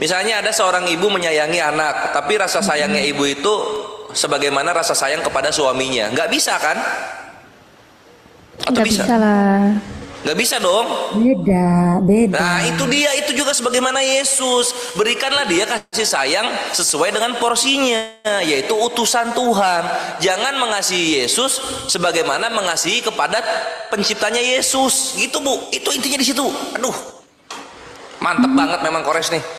misalnya ada seorang ibu menyayangi anak, tapi rasa sayangnya ibu itu sebagaimana rasa sayang kepada suaminya. Nggak bisa kan? Atau Nggak bisa? bisa lah. Nggak bisa dong. Beda. Nah itu dia, itu juga sebagaimana Yesus. Berikanlah dia kasih sayang sesuai dengan porsinya, yaitu utusan Tuhan. Jangan mengasihi Yesus sebagaimana mengasihi kepada penciptanya Yesus. Gitu Bu, itu intinya di situ. Aduh, mantep banget memang Kores nih.